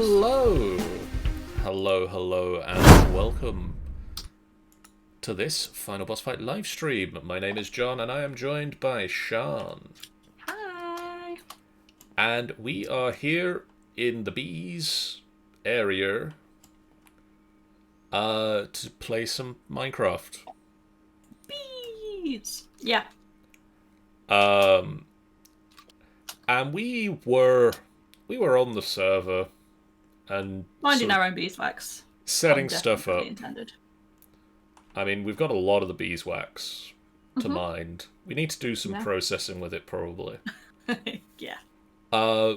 Hello! Hello, and welcome to this Final Boss Fight livestream. My name is John, and I am joined by Sean. Hi. And we are here in the bees area to play some Minecraft. Bees. Yeah. And we were on the server and Minding sort of our own beeswax. setting Pun stuff up. definitely intended. I mean, we've got a lot of the beeswax to Mhm. mind. We need to do some Yeah. processing with it, probably. Yeah.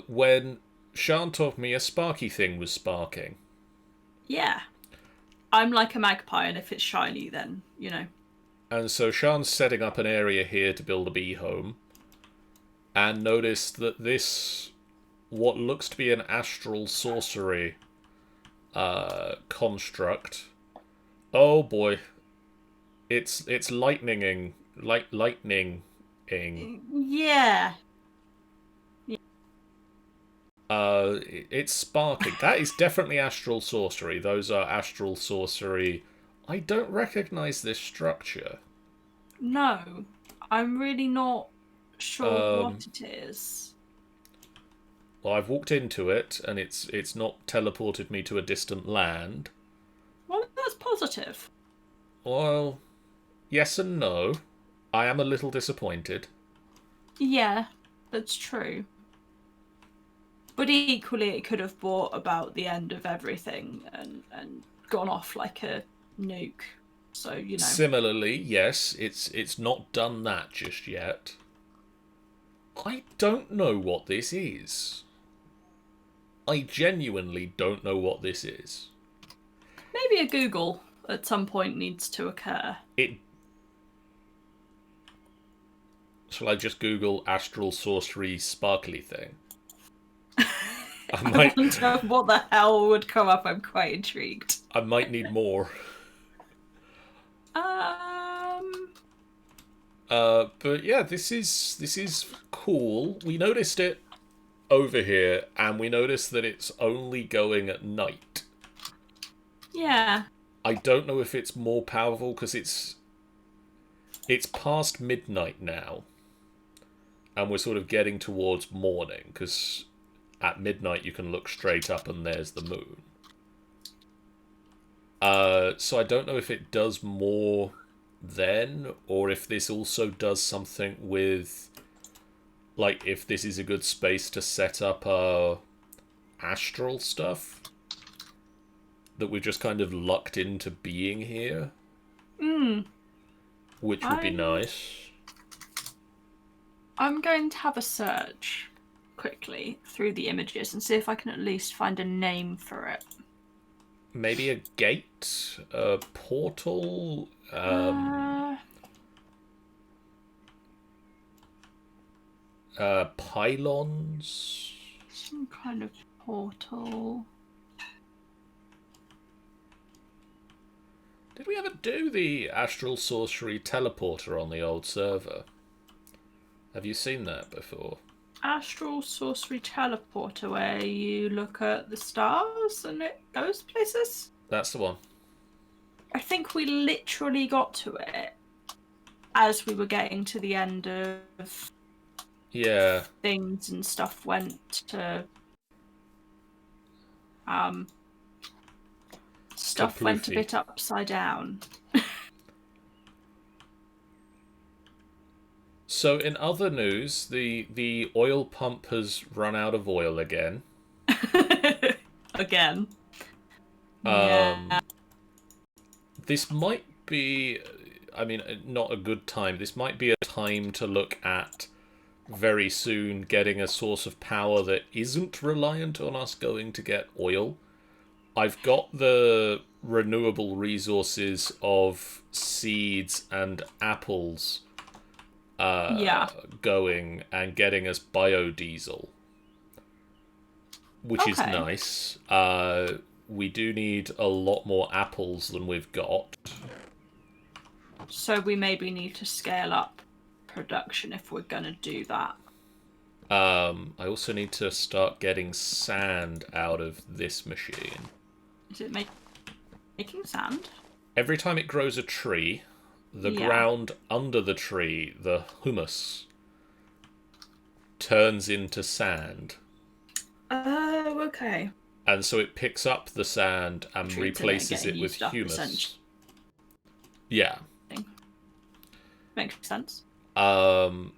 When Sean told me a sparky thing was sparking. Yeah. I'm like a magpie, and if it's shiny, then, And so Sean's setting up an area here to build a bee home. And noticed that this, what looks to be an astral sorcery construct. Oh boy. It's lightninging. Lightning-ing. Yeah. It's sparking. That is definitely astral sorcery. Those are astral sorcery. I don't recognize this structure. No. I'm really not sure Um, what it is. well, I've walked into it, and it's not teleported me to a distant land. Well, that's positive. Well, yes and no. I am a little disappointed. Yeah, that's true. But equally, it could have brought about the end of everything and gone off like a nuke. So, Similarly, yes, it's not done that just yet. I don't know what this is. I genuinely don't know what this is. Maybe a Google at some point needs to occur. Shall I just Google astral sorcery sparkly thing? I wonder what the hell would come up. I'm quite intrigued. I might need more. But yeah, this is cool. We noticed it over here, and we noticed that it's only going at night. Yeah. I don't know if it's more powerful because it's past midnight now, and we're sort of getting towards morning because at midnight you can look straight up and there's the moon. So I don't know if it does more then, or if this also does something with, like, if this is a good space to set up astral stuff that we've just kind of lucked into being here, which would be nice. I'm going to have a search quickly through the images and see if I can at least find a name for it. Maybe a gate, a portal, pylons. Some kind of portal. Did we ever do the astral sorcery teleporter on the old server? Have you seen that before? Astral sorcery teleporter, where you look at the stars and it goes places? That's the one. I think we literally got to it as we were getting to the end of things and stuff went to stuff went a bit upside down. So in other news, the oil pump has run out of oil again. Again. This might be, I mean, not a good time. This might be a time to look at very soon getting a source of power that isn't reliant on us going to get oil. I've got the renewable resources of seeds and apples going and getting us biodiesel, which is nice. We do need a lot more apples than we've got. So we maybe need to scale up production if we're going to do that. I also need to start getting sand out of this machine. Is it making sand? Every time it grows a tree, the ground under the tree, the humus, turns into sand. Oh, okay. And so it picks up the sand and replaces it with humus. Yeah. Makes sense. Now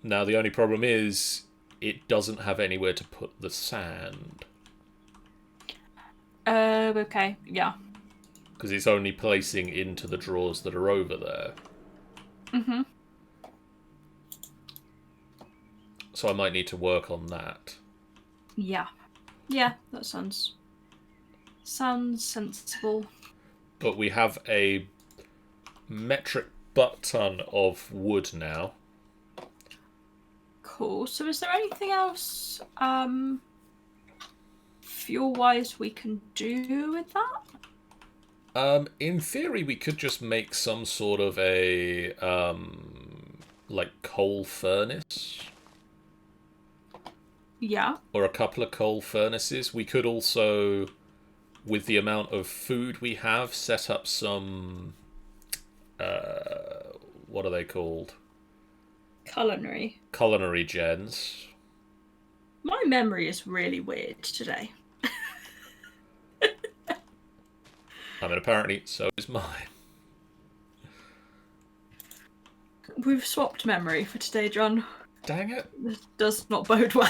the only problem is it doesn't have anywhere to put the sand. Okay. Yeah. Because it's only placing into the drawers that are over there. Mm-hmm. So I might need to work on that. Yeah. Yeah, that sounds sensible. But we have a metric butt ton of wood now. Cool. So is there anything else fuel-wise we can do with that? In theory, we could just make some sort of a like coal furnace. Yeah. Or a couple of coal furnaces. We could also, with the amount of food we have, set up some what are they called? Culinary gens. My memory is really weird today. I mean, apparently, so is mine. We've swapped memory for today, John. Dang it. This does not bode well.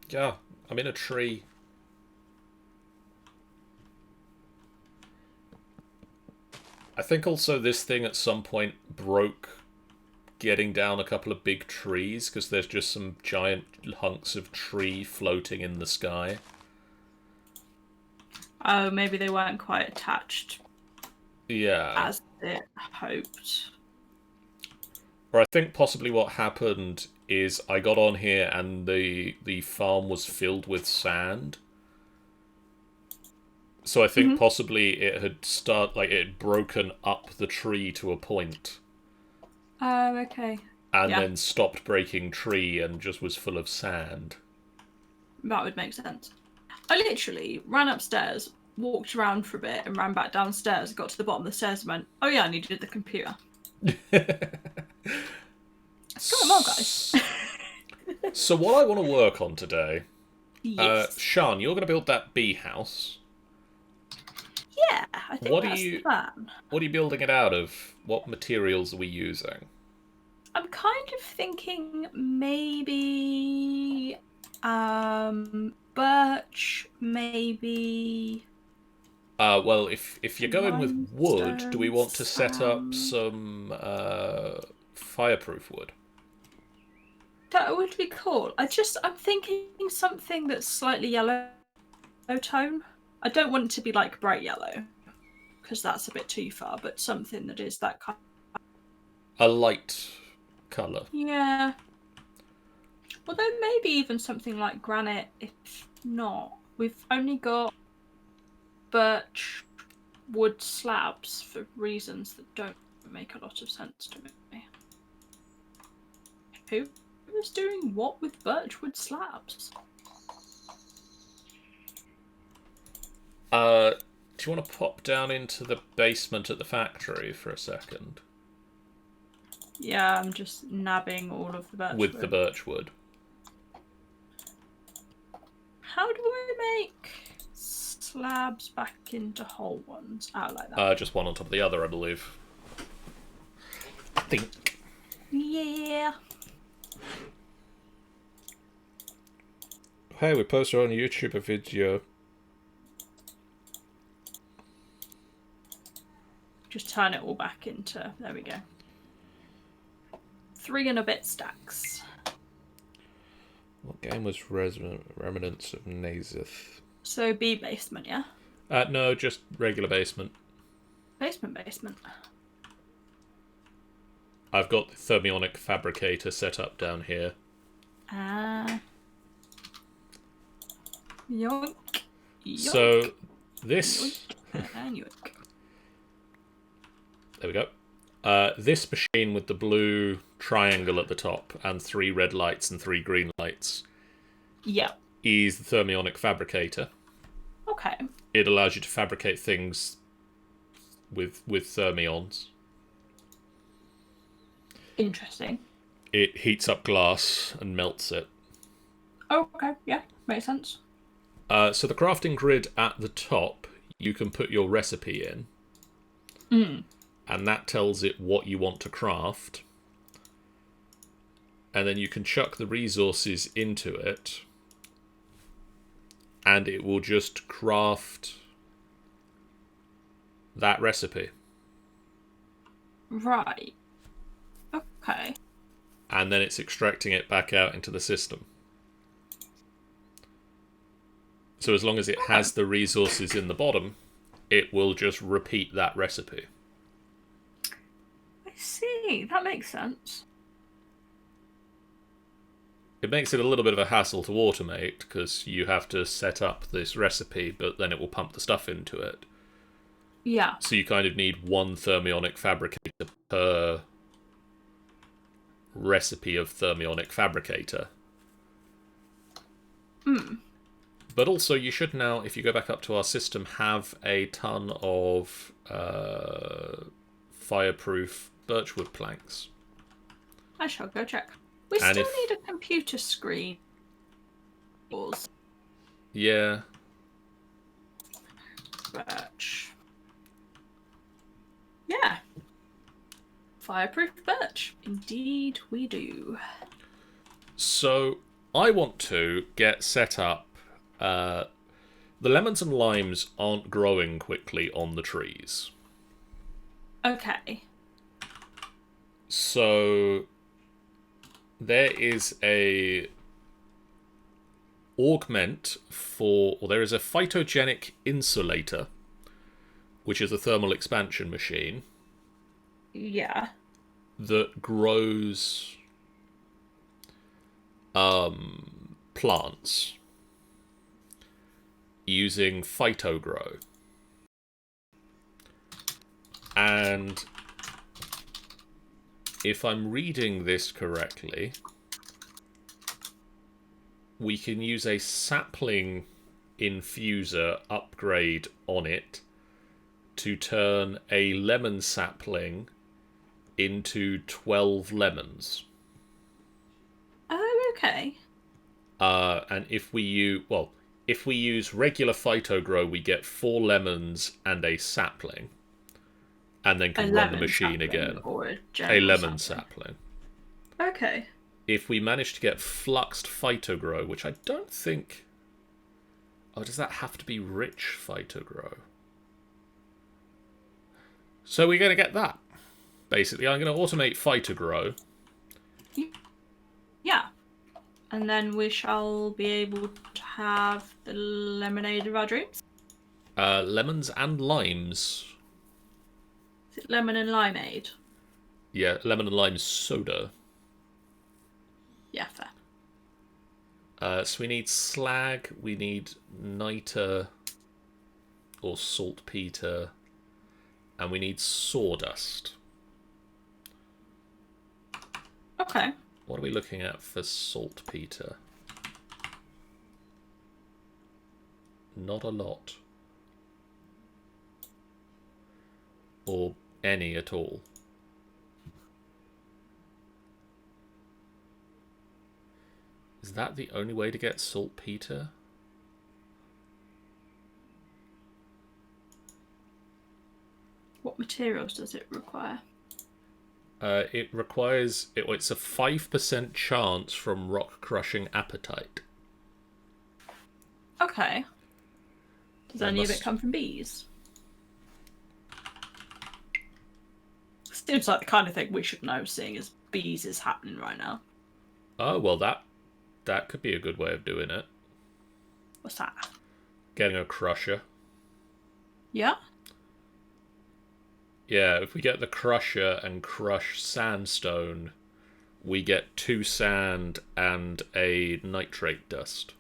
Yeah, I'm in a tree. I think also this thing at some point broke getting down a couple of big trees because there's just some giant hunks of tree floating in the sky. Oh, maybe they weren't quite attached. Yeah. As it hoped. Or I think possibly what happened is I got on here and the farm was filled with sand. So I think possibly it had broken up the tree to a point. Oh, okay. And then stopped breaking tree and just was full of sand. That would make sense. I literally ran upstairs, walked around for a bit, and ran back downstairs, got to the bottom of the stairs and went, oh yeah, I needed the computer. Come on, guys. So what I want to work on today... Yes. Sean, you're going to build that bee house. Yeah, I think that's the plan. What are you building it out of? What materials are we using? I'm kind of thinking maybe birch, maybe. Well, if you're going with wood, do we want to set up some fireproof wood? That would be cool. I'm thinking something that's slightly yellow tone. I don't want it to be like bright yellow, because that's a bit too far, but something that is that kind. A light colour. Yeah. Although maybe even something like granite, if not. We've only got birch wood slabs for reasons that don't make a lot of sense to me. Who was doing what with birchwood slabs? Do you want to pop down into the basement at the factory for a second? Yeah, I'm just nabbing all of the birchwood. With the birchwood. How do I make slabs back into whole ones? Oh, like that. Just one on top of the other, I believe. I think. Yeah. Hey, we posted on YouTube a video. Just turn it all back into... There we go. 3 and a bit stacks. What game was Remnants of Nazith? So B basement, yeah? No, just regular basement. Basement. I've got the thermionic fabricator set up down here. Yoink. So, this... And yoink. There we go. This machine with the blue triangle at the top and 3 red lights and 3 green lights Yeah. is the thermionic fabricator. Okay. It allows you to fabricate things with thermions. Interesting. It heats up glass and melts it. Okay, yeah, makes sense. So the crafting grid at the top, you can put your recipe in. And that tells it what you want to craft. And then you can chuck the resources into it. And it will just craft that recipe. Right. Okay. And then it's extracting it back out into the system. So as long as it has the resources in the bottom, it will just repeat that recipe. I see. That makes sense. It makes it a little bit of a hassle to automate, because you have to set up this recipe, but then it will pump the stuff into it. Yeah. So you kind of need one thermionic fabricator per recipe of thermionic fabricator. But also, you should now, if you go back up to our system, have a ton of fireproof birchwood planks. I shall go check. We And still need a computer screen. Yeah. Birch. Yeah. Fireproof birch. Indeed we do. So, I want to get set up. The lemons and limes aren't growing quickly on the trees. Okay. So, there is a augment for, or there is a phytogenic insulator, which is a thermal expansion machine Yeah. that grows plants using phytogrow. And if I'm reading this correctly, we can use a sapling infuser upgrade on it to turn a lemon sapling into 12 lemons. Oh, okay. And if we use regular phytogrow, we get 4 lemons and a sapling, and then can run the machine again. Or a lemon sapling. Okay. If we manage to get fluxed phytogrow, which I don't think... Oh, does that have to be rich phytogrow? So we're going to get that. Basically, I'm going to automate phytogrow. Yeah. And then we shall be able to have the lemonade of our dreams. Lemons and limes. Is it lemon and limeade? Yeah, lemon and lime soda. Yeah, fair. So we need slag, we need niter or saltpeter, and we need sawdust. Okay. What are we looking at for saltpeter? Not a lot. Or any at all. Is that the only way to get saltpeter? What materials does it require? It requires... It's a 5% chance from rock crushing apatite. Okay. Does any of it come from bees? Seems like the kind of thing we should know, seeing as bees is happening right now. Oh, well, that could be a good way of doing it. What's that? Getting a crusher. Yeah? Yeah, if we get the crusher and crush sandstone, we get 2 sand and a nitrate dust.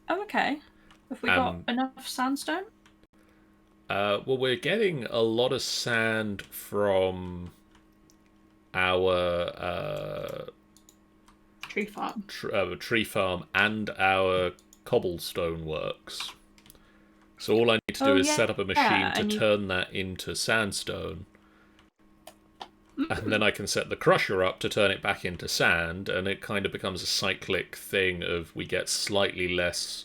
Oh, okay. Have we got enough sandstone? Well, we're getting a lot of sand from our Tree farm. tree farm and our cobblestone works. So all I need to do is set up a machine to turn that into sandstone. And then I can set the crusher up to turn it back into sand, and it kind of becomes a cyclic thing of we get slightly less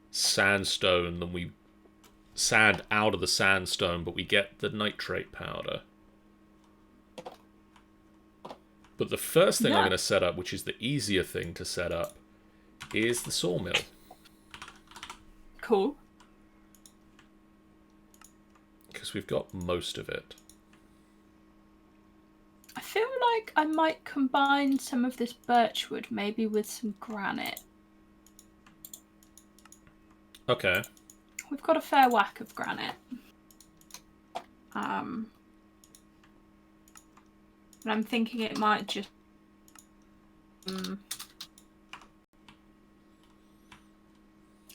sandstone than we sand out of the sandstone, but we get the nitrate powder. But the first thing I'm going to set up, which is the easier thing to set up, is the sawmill. Cool. Because we've got most of it. I feel like I might combine some of this birchwood maybe with some granite. Okay. We've got a fair whack of granite. And I'm thinking it might just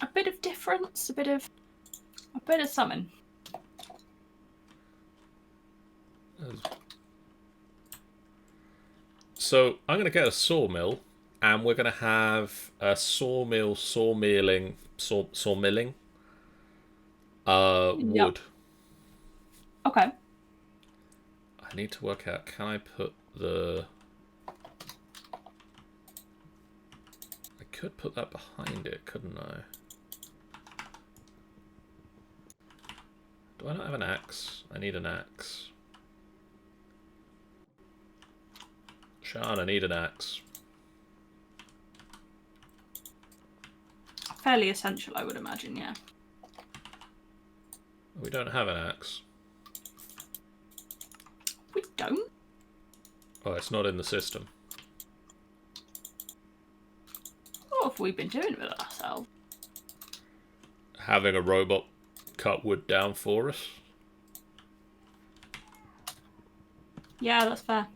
a bit of difference, a bit of something. So I'm going to get a sawmill, and we're going to have a sawmilling wood. Yep. Okay. I need to work out, can I put the... I could put that behind it, couldn't I? Do I not have an axe? I need an axe. Sean, I need an axe. Fairly essential, I would imagine, yeah. We don't have an axe. We don't? Oh, it's not in the system. What have we been doing with ourselves? Having a robot cut wood down for us. Yeah, that's fair.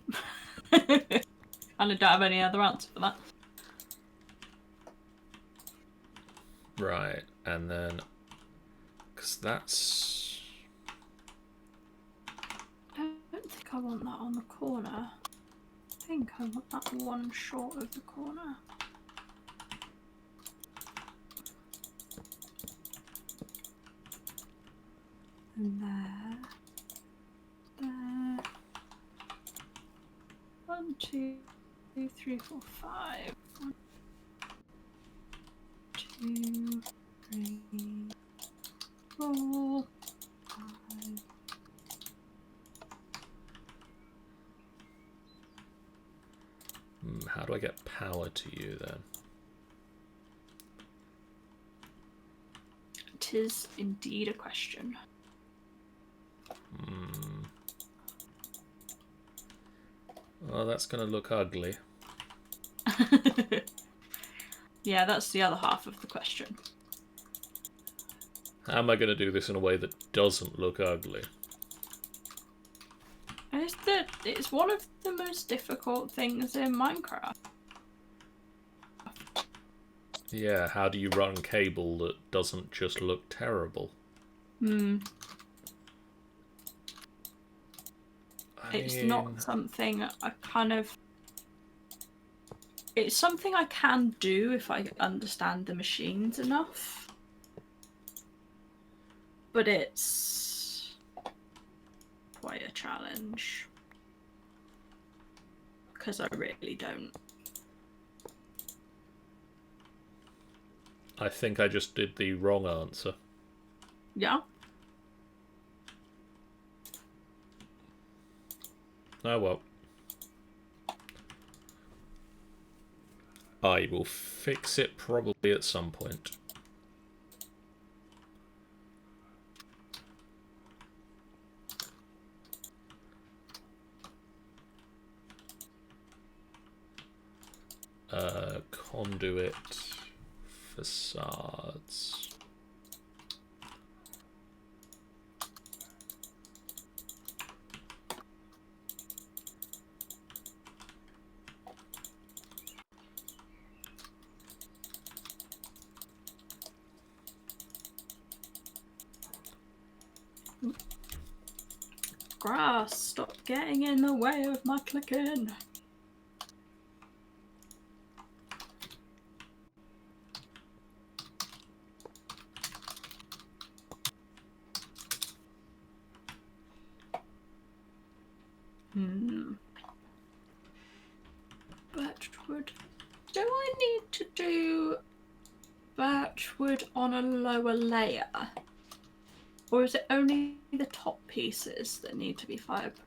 And I don't have any other answer for that. Right, and then... Because that's... I don't think I want that on the corner. I think I want that one short of the corner. And there. There. 1, 2, 3, 4, 5. 1, 2, 3, 4, 5. How do I get power to you then? It is indeed a question. Well, that's going to look ugly. Yeah, that's the other half of the question. How am I going to do this in a way that doesn't look ugly? It's one of the most difficult things in Minecraft. Yeah, how do you run cable that doesn't just look terrible? It's not something I kind of... It's something I can do if I understand the machines enough. But it's quite a challenge. Because I really don't. I think I just did the wrong answer. Yeah? Oh well. I will fix it probably at some point. Conduit facades. grass, stop getting in the way of my clicking. Birchwood. Do I need to do birchwood on a lower layer? Or is it only the top pieces that need to be fireproof?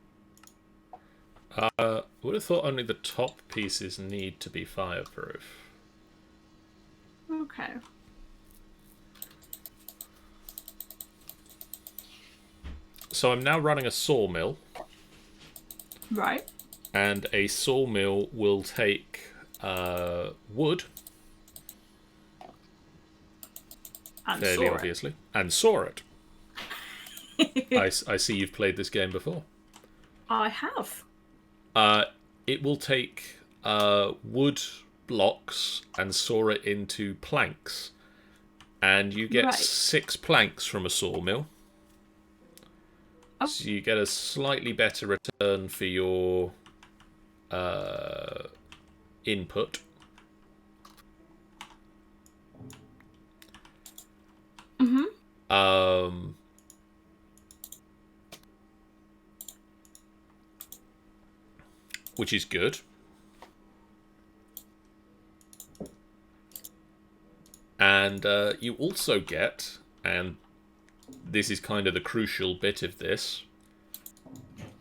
I would have thought only the top pieces need to be fireproof. Okay. So I'm now running a sawmill. Right. And a sawmill will take wood, And fairly saw obviously, and saw it. I see you've played this game before. I have. It will take wood blocks and saw it into planks. And you get 6 planks from a sawmill. Oh. So you get a slightly better return for your input. Which is good. And you also get, and this is kind of the crucial bit of this,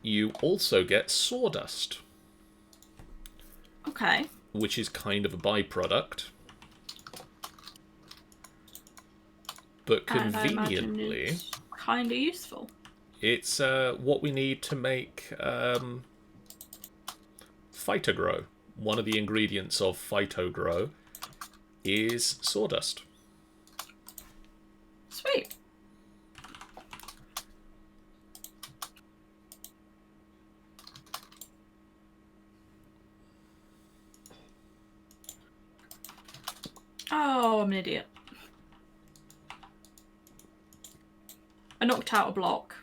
you also get sawdust. Okay. Which is kind of a byproduct. But conveniently, it's kind of useful. It's what we need to make Phytogrow. One of the ingredients of Phytogrow is sawdust. Sweet. Oh, I'm an idiot. I knocked out a block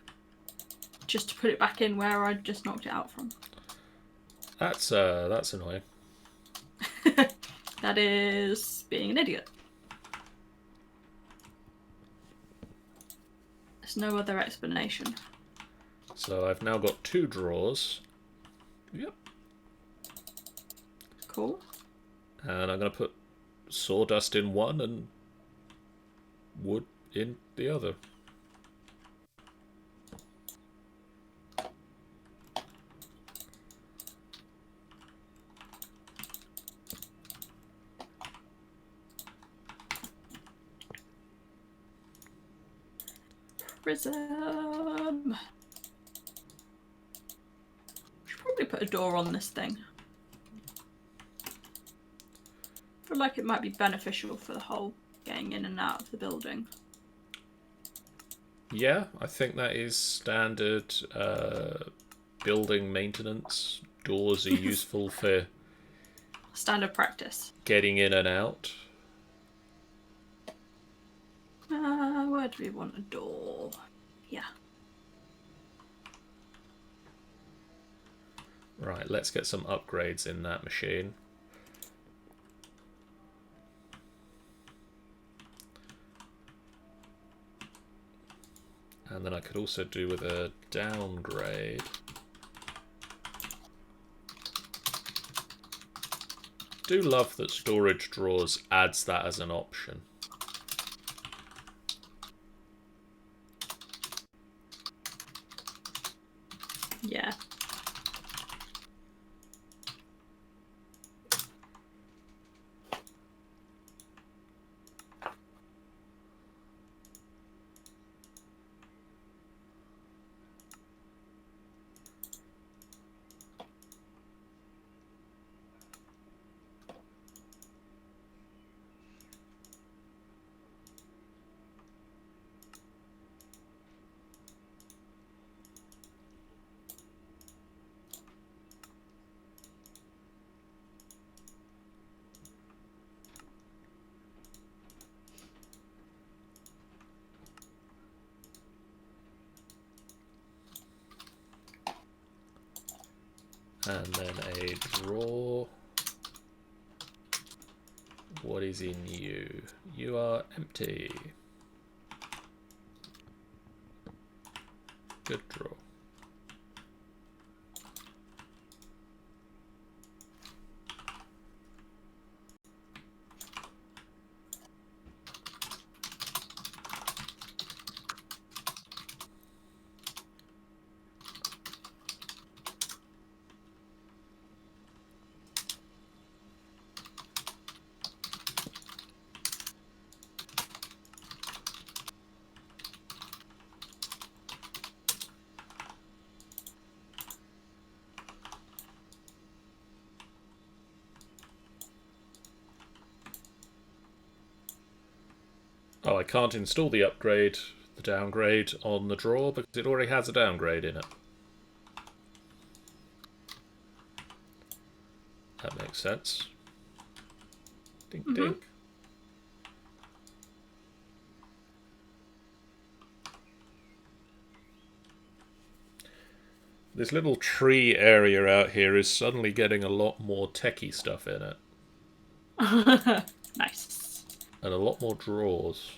just to put it back in where I just knocked it out from. That's annoying. That is being an idiot. There's no other explanation. So I've now got 2 drawers. Yep. Cool. And I'm going to put sawdust in one and wood in the other. Prism. Should probably put a door on this thing. I feel like it might be beneficial for the whole getting in and out of the building. Yeah, I think that is standard building maintenance. Doors are useful for standard practice. Getting in and out. Where do we want a door? Yeah. Right, let's get some upgrades in that machine. And then I could also do with a downgrade. Do love that Storage Drawers adds that as an option. Yeah. And then a draw. What is in you? You are empty. Good draw. Oh, I can't install the upgrade, the downgrade on the draw because it already has a downgrade in it. That makes sense. Dink dink. This little tree area out here is suddenly getting a lot more techie stuff in it. Nice. And a lot more drawers.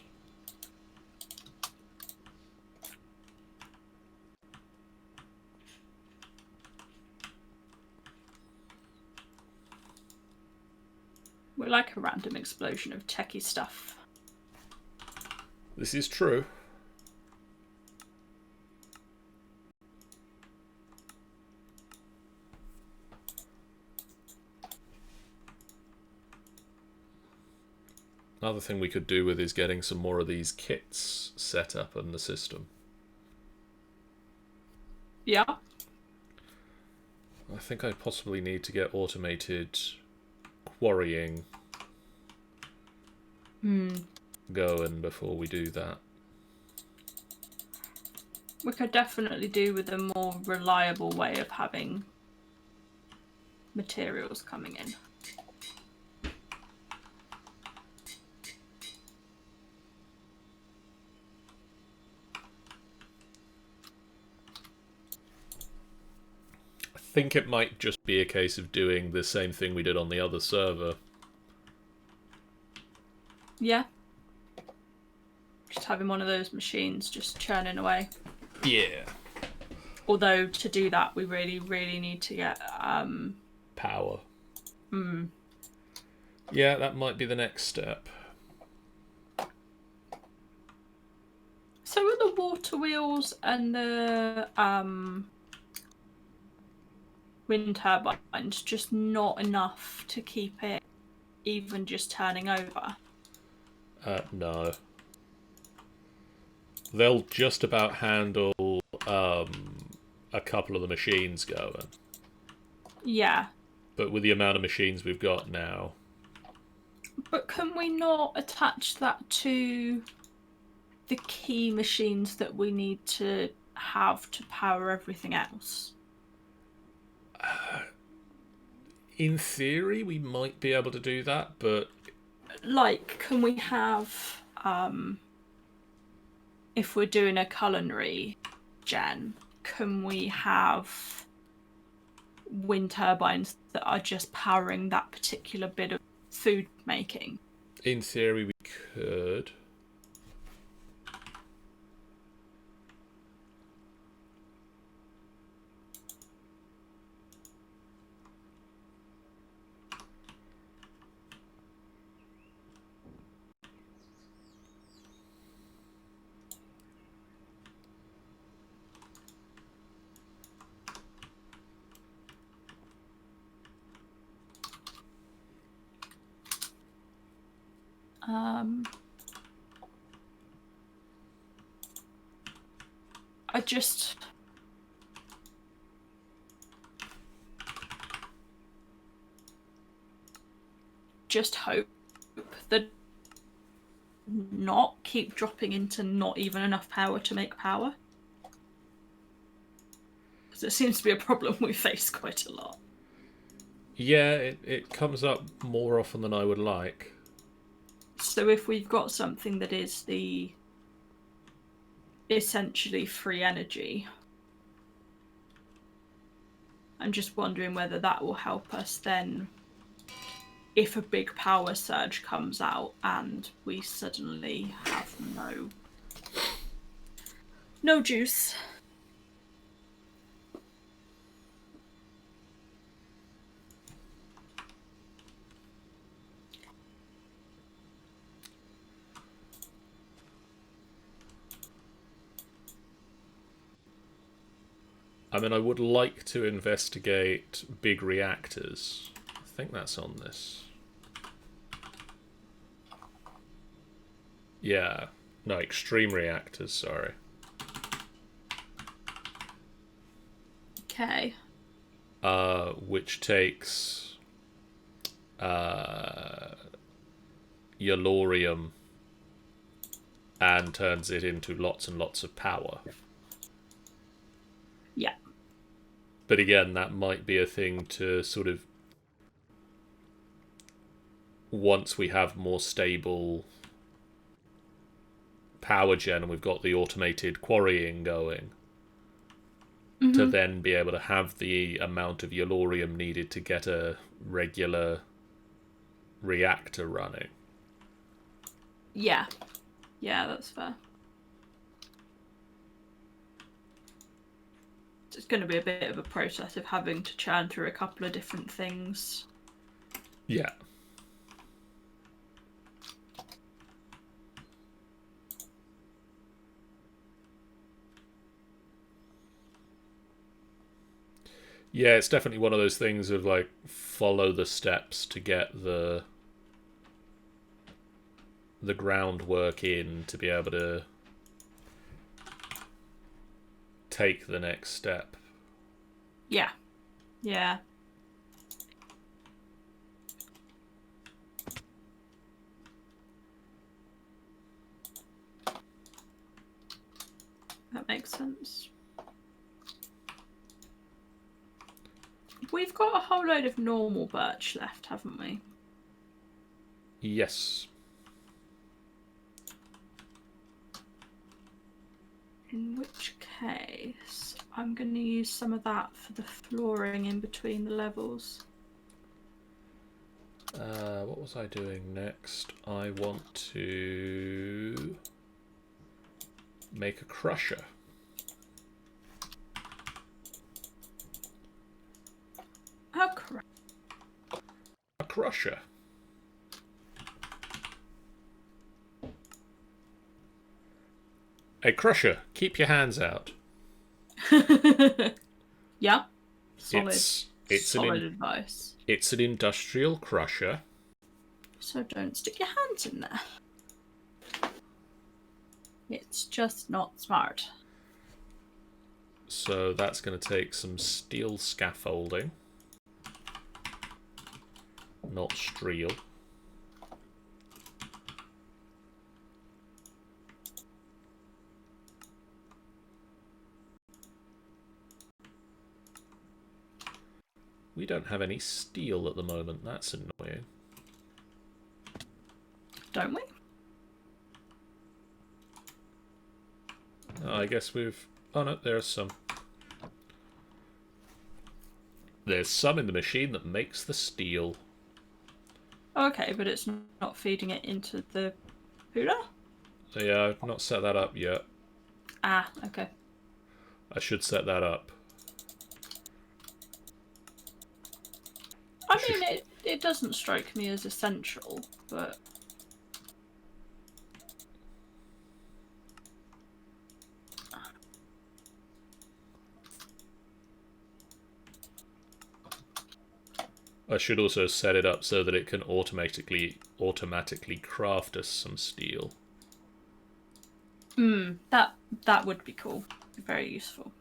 We're like a random explosion of techie stuff. This is true. Another thing we could do with is getting some more of these kits set up in the system. Yeah. I think I possibly need to get automated quarrying going before we do that. We could definitely do with a more reliable way of having materials coming in. I think it might just be a case of doing the same thing we did on the other server. Yeah. Just having one of those machines just churning away. Yeah. Although to do that we really, really need to get Power. Yeah, that might be the next step. So are the water wheels and the wind turbines just not enough to keep it even just turning over? No. They'll just about handle a couple of the machines going. Yeah. But with the amount of machines we've got now... But can we not attach that to the key machines that we need to have to power everything else? In theory, we might be able to do that, but... Like, can we have, if we're doing a culinary gen, can we have wind turbines that are just powering that particular bit of food making? In theory, we could. I just hope that not keep dropping into not even enough power to make power, because it seems to be a problem we face quite a lot. Yeah, it comes up more often than I would like. So if we've got something that is the essentially free energy, I'm just wondering whether that will help us then if a big power surge comes out and we suddenly have no juice. I mean, I would like to investigate big reactors. I think that's on this. Yeah. No, extreme reactors, sorry. Okay. Which takes Yellorium and turns it into lots and lots of power. Yeah. But again, that might be a thing to sort of, once we have more stable power gen and we've got the automated quarrying going, to then be able to have the amount of Yellorium needed to get a regular reactor running. Yeah. Yeah, that's fair. It's going to be a bit of a process of having to churn through a couple of different things. Yeah. Yeah, it's definitely one of those things of like follow the steps to get the groundwork in to be able to take the next step. Yeah. Yeah. That makes sense. We've got a whole load of normal birch left, haven't we? Yes. In which case, I'm going to use some of that for the flooring in between the levels. What was I doing next? I want to make a crusher. Oh, crap. A crusher. A crusher. Keep your hands out. Yeah. Solid. It's solid advice. It's an industrial crusher. So don't stick your hands in there. It's just not smart. So that's going to take some steel scaffolding. Not steel. We don't have any steel at the moment. That's annoying. Don't we? Oh, I guess we've... Oh no, there's some. There's some in the machine that makes the steel. Okay, but it's not feeding it into the Hula? Yeah, I've not set that up yet. Ah, okay. I should set that up. I mean, it doesn't strike me as essential, but... I should also set it up so that it can automatically craft us some steel. That would be cool. Very useful.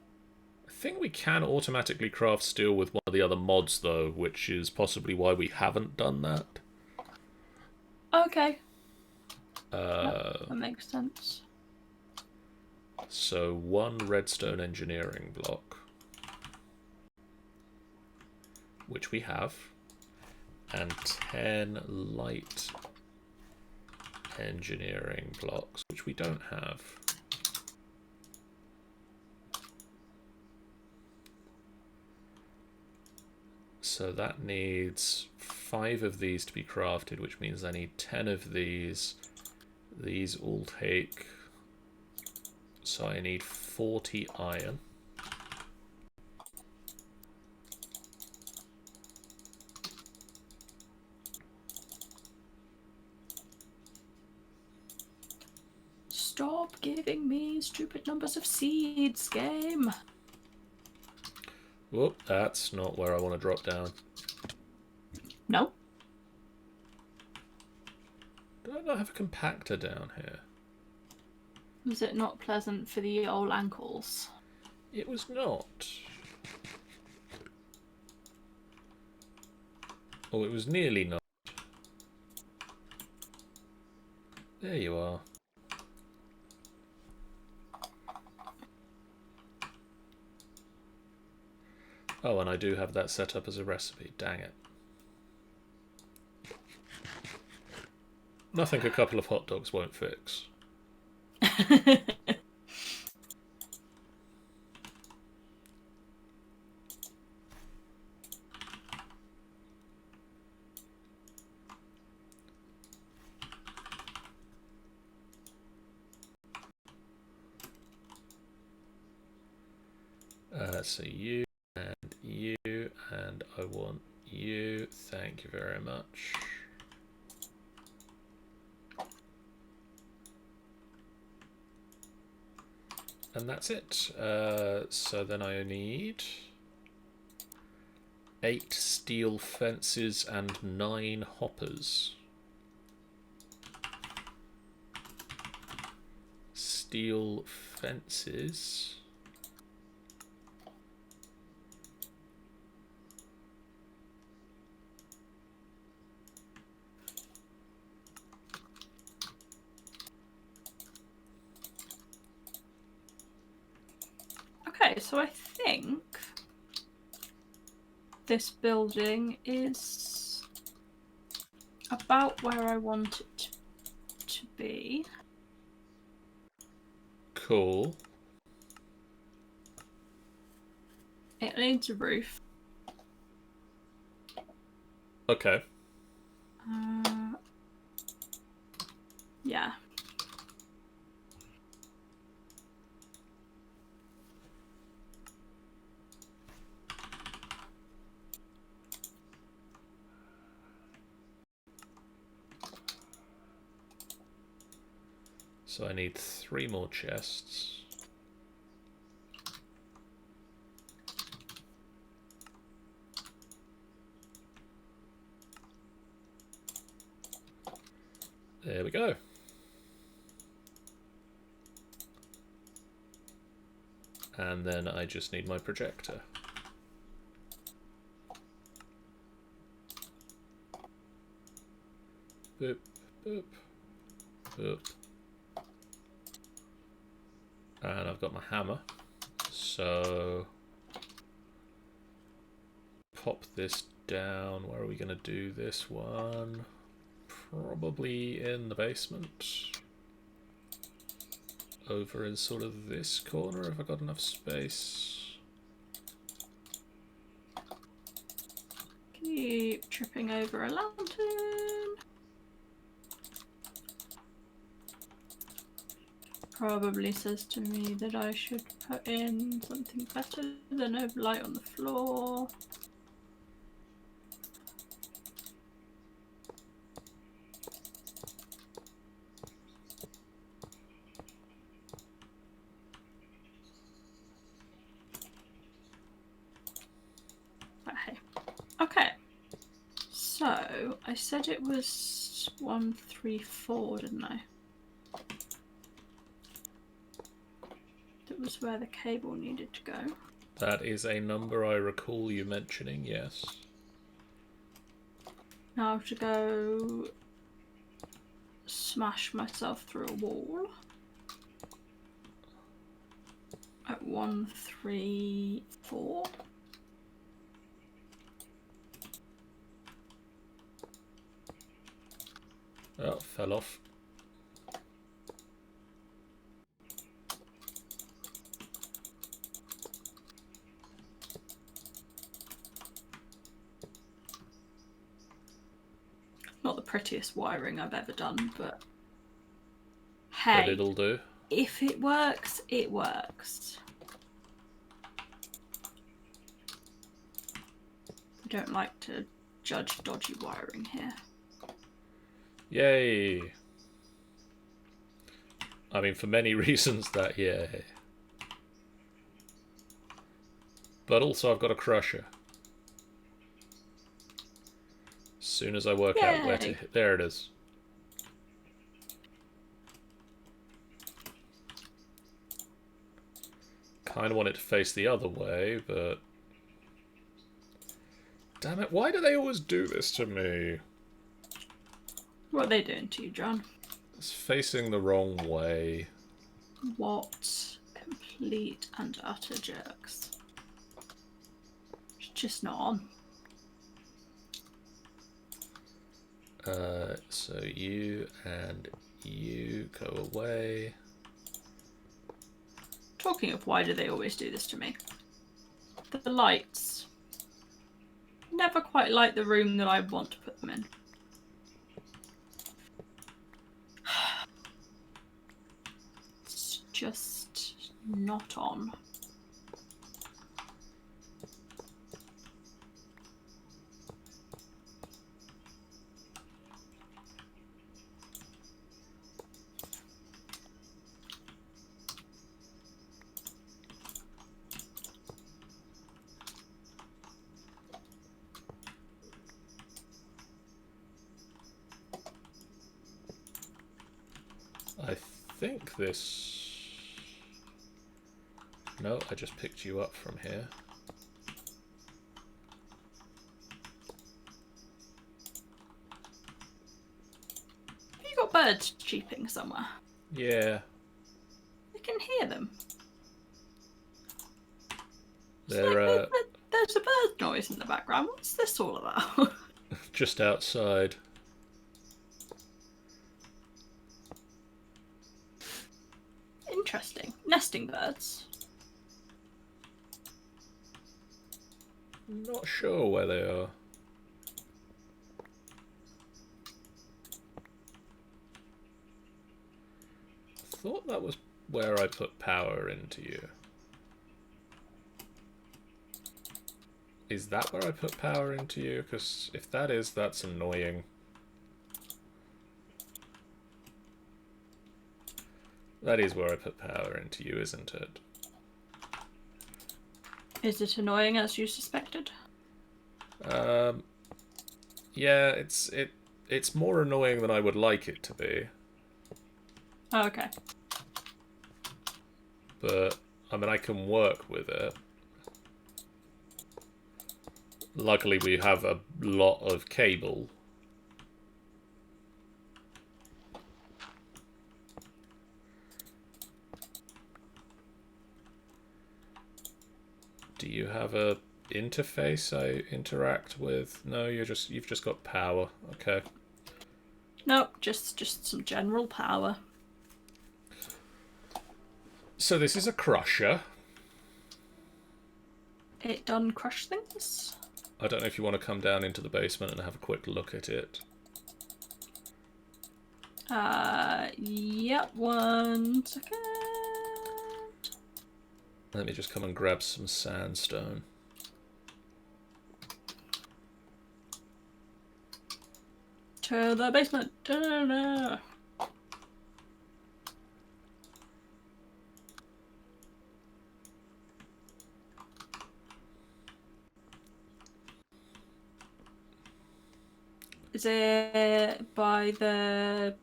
I think we can automatically craft steel with one of the other mods, though, which is possibly why we haven't done that. Okay. That makes sense. So 1 redstone engineering block, which we have, and 10 light engineering blocks, which we don't have. So that needs 5 of these to be crafted, which means I need 10 of these. These all take... So I need 40 iron. Stop giving me stupid numbers of seeds, game. Whoop, that's not where I want to drop down. No. Do I not have a compactor down here? Was it not pleasant for the old ankles? It was not. Oh, it was nearly not. There you are. Oh, and I do have that set up as a recipe. Dang it. Nothing a couple of hot dogs won't fix. So you and you, and I want you. Thank you very much. And that's it. So then I need 8 steel fences and 9 hoppers. Steel fences. Okay, so I think this building is about where I want it to be. Cool. It needs a roof. Okay. Yeah. So I need 3 more chests. There we go. And then I just need my projector. Boop, boop, boop. And I've got my hammer. So pop this down. Where are we going to do this one? Probably in the basement. Over in sort of this corner, if I got enough space. Keep tripping over a lantern. Probably says to me that I should put in something better than a light on the floor. Okay, so I said it was 134, didn't I? That was where the cable needed to go. That is a number I recall you mentioning, yes. Now I have to go smash myself through a wall at 134. Oh, fell off. Not the prettiest wiring I've ever done, but But hey, it'll do. if it works, it works. I don't like to judge dodgy wiring here. Yay! I mean, for many reasons that yay. But also I've got a crusher. As soon as I work out where to hit... There it is. Kind of want it to face the other way, but... Damn it, why do they always do this to me? What are they doing to you, John? It's facing the wrong way. What complete and utter jerks. It's just not on. So you and you go away. Talking of why do they always do this to me? The lights. Never quite light the room that I want to put them in. It's just not on. I think this... No, I just picked you up from here. Have you got birds cheeping somewhere? Yeah. I can hear them. They're There's a bird noise in the background. What's this all about? just outside. Interesting. Nesting birds. Not sure where they are. Thought that was where I put power into you. Is that where I put power into you? Because if that is, that's annoying. That is where I put power into you, isn't it? Is it annoying as you suspected? Yeah, it's more annoying than I would like it to be. Oh, okay. But I mean, I can work with it. Luckily, we have a lot of cable. Do you have a interface I interact with? No, you've just got power. Okay. Nope, just some general power. So this is a crusher. It done crush things? I don't know if you want to come down into the basement and have a quick look at it. Yep, 1 second. Let me just come and grab some sandstone. To the basement. Da-da-da. Is it by the...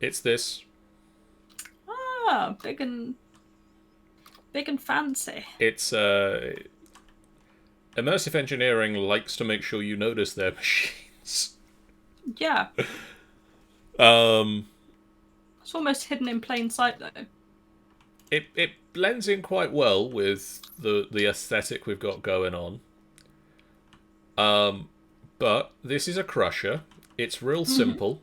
It's this. Ah, big and fancy. It's immersive engineering likes to make sure you notice their machines. Yeah. Um, It's almost hidden in plain sight, though. it blends in quite well with the aesthetic we've got going on. But this is a crusher. It's real simple.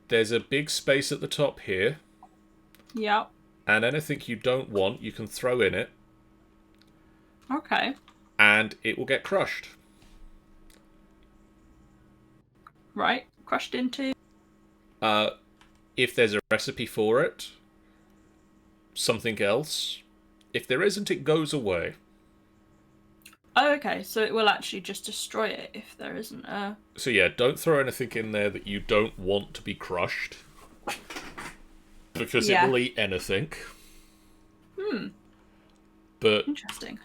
There's a big space at the top here. Yep. And anything you don't want, you can throw in it. Okay. And it will get crushed. Right. Crushed into. If there's a recipe for it, something else. If there isn't, it goes away. Oh, okay, so it will actually just destroy it if there isn't a. So yeah, don't throw anything in there that you don't want to be crushed. Because it Yeah. will eat anything. Hmm. But Interesting.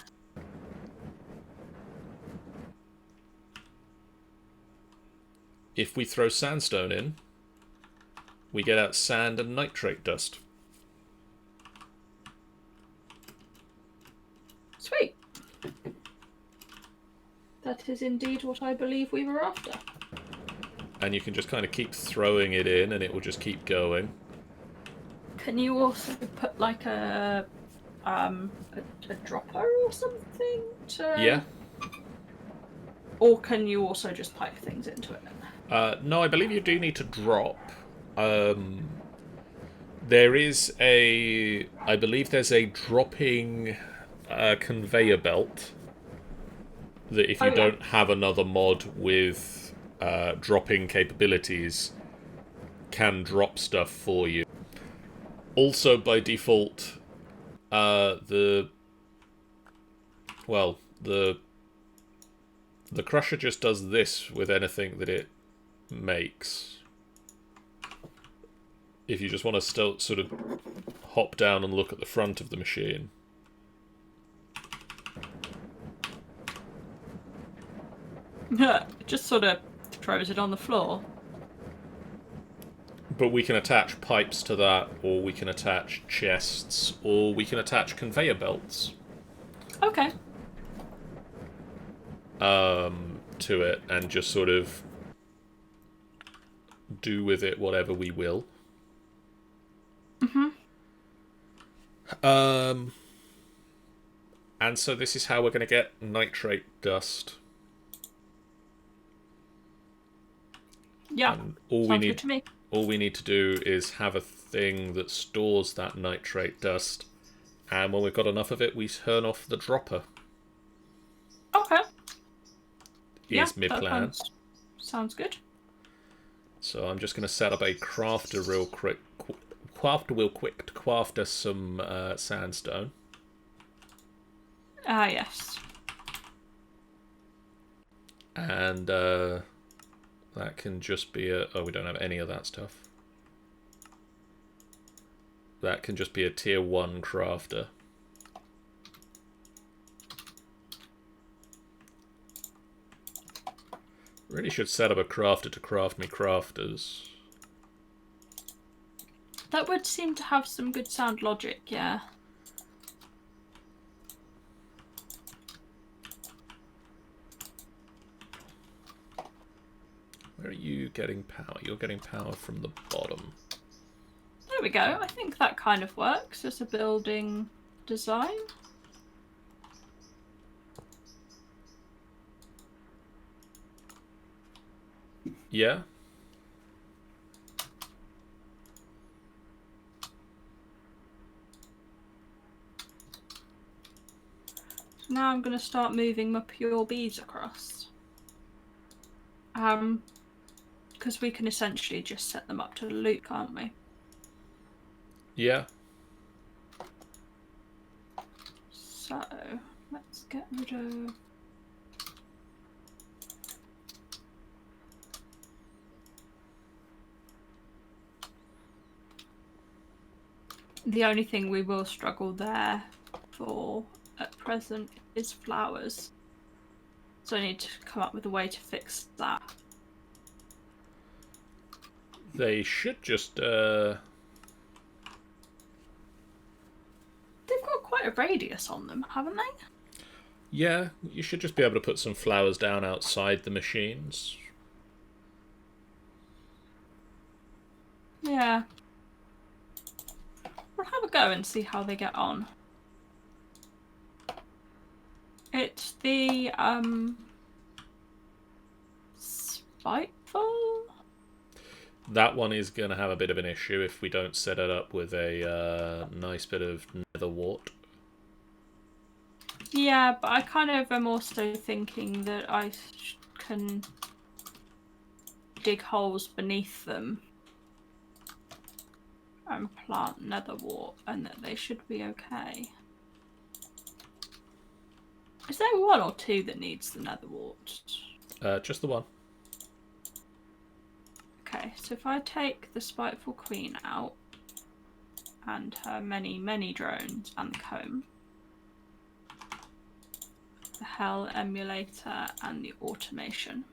if we throw sandstone in, we get out sand and nitrate dust. Sweet. That is indeed what I believe we were after. And you can just kind of keep throwing it in and it will just keep going. Can you also put like a dropper or something to? Yeah. Or can you also just pipe things into it? No, I believe you do need to drop. There is a... I believe there's a dropping conveyor belt that if you don't have another mod with dropping capabilities, can drop stuff for you. Also, by default, the crusher just does this with anything that it makes. If you just want to still sort of hop down and look at the front of the machine. It just sort of throws it on the floor. But we can attach pipes to that, or we can attach chests, or we can attach conveyor belts. Okay. To it, and just sort of do with it whatever we will. And so this is how we're going to get nitrate dust. Yeah. And Sounds good to me. all we need to do is have a thing that stores that nitrate dust, and when we've got enough of it, we turn off the dropper. Okay. Is my plan. Sounds good. So I'm just going to set up a crafter real quick. To craft us some sandstone. Ah, yes. And that can just be a... Oh, we don't have any of that stuff. That can just be a tier 1 crafter. Really should set up a crafter to craft me crafters. That would seem to have some good sound logic, yeah. Where are you getting power? You're getting power from the bottom. There we go. I think that kind of works as a building design. Yeah? Now I'm going to start moving my pure bees across. Because we can essentially just set them up to loot, can't we? Yeah. So, let's get rid of... The only thing we will struggle there for at present is flowers. So I need to come up with a way to fix that. They should just... They've got quite a radius on them, haven't they? Yeah, you should just be able to put some flowers down outside the machines. Yeah. We'll have a go and see how they get on. It's the, Spiteful? That one is going to have a bit of an issue if we don't set it up with a nice bit of nether wart. Yeah, but I kind of am also thinking that I can dig holes beneath them and plant netherwort, and that they should be okay. Is there one or two that needs the netherwort? Just the one. Okay, so if I take the Spiteful Queen out, and her many, many drones, and the comb, the Hell Emulator, and the automation.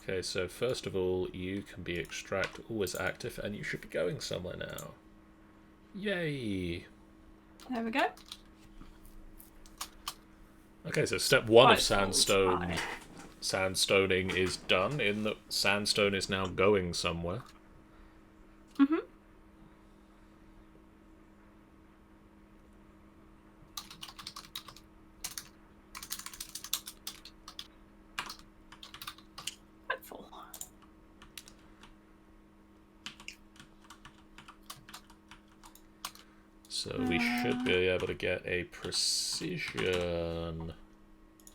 Okay, so first of all, you can be extract always active, and you should be going somewhere now. Yay! There we go. Okay, so step one of Spiteful sandstoning is done, in that sandstone is now going somewhere. Mm-hmm. Spiteful. So we should be able to get a precision.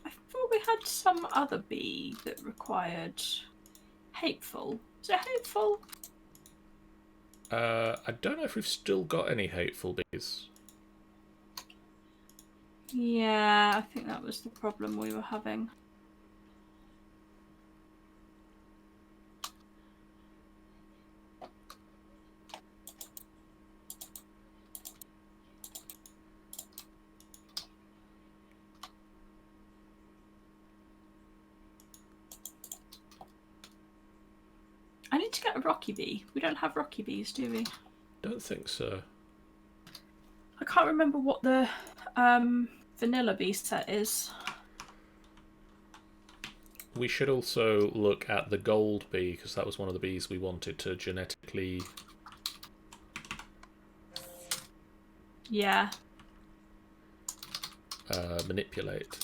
I thought we had some other bee that required hateful. Is it hateful? I don't know if we've still got any hateful bees. Yeah, I think that was the problem we were having. I need to get a Rocky Bee. We don't have Rocky Bees, do we? Don't think so. I can't remember what the vanilla bee set is. We should also look at the gold bee, because that was one of the bees we wanted to genetically... Yeah. Manipulate.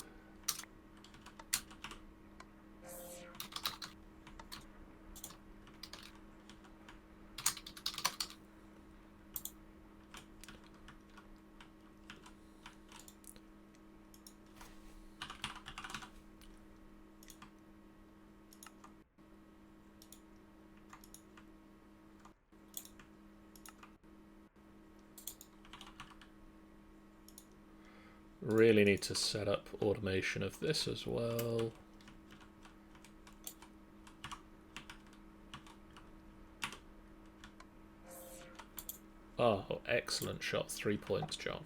Really need to set up automation of this as well. Oh, excellent shot. 3 points, John.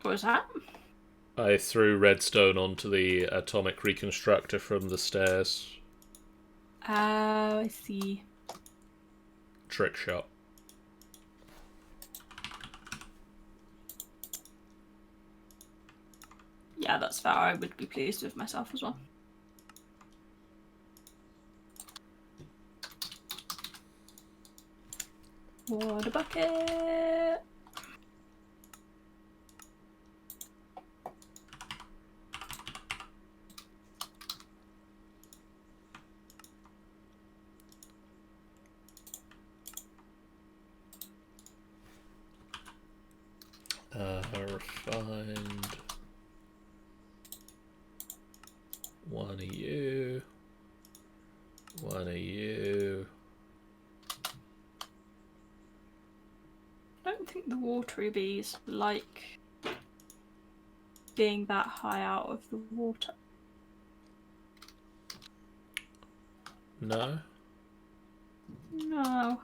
What was that? I threw redstone onto the atomic reconstructor from the stairs. Oh, I see. Trick shot. Yeah, that's fair. I would be pleased with myself as well. Water bucket. Refined. One of you. One of you. I don't think the watery bees like being that high out of the water. No? No.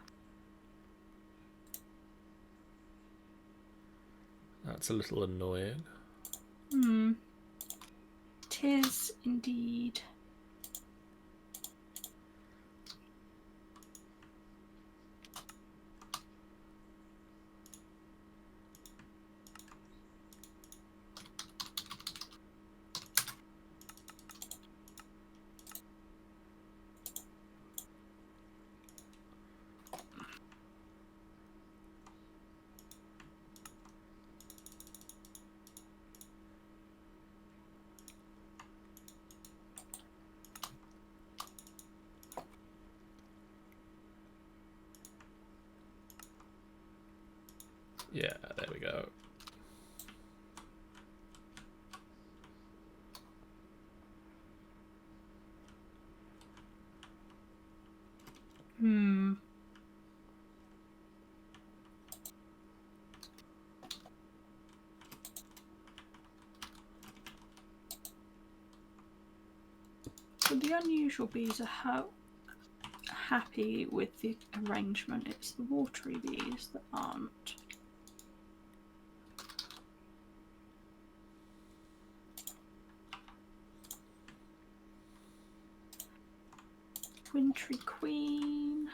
That's a little annoying. Hmm. 'Tis indeed. Yeah, there we go. So the unusual bees are happy with the arrangement. It's the watery bees that aren't. Wintry Queen.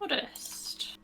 Modest.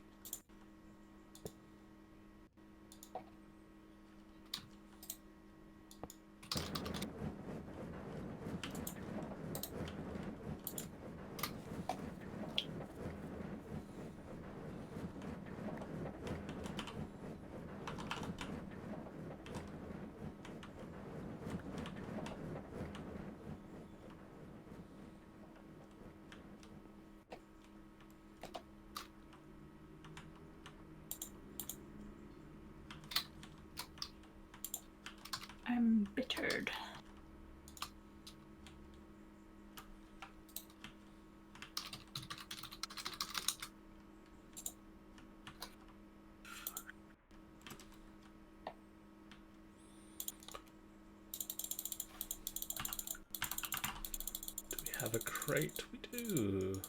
Embittered. Do we have a crate? We do.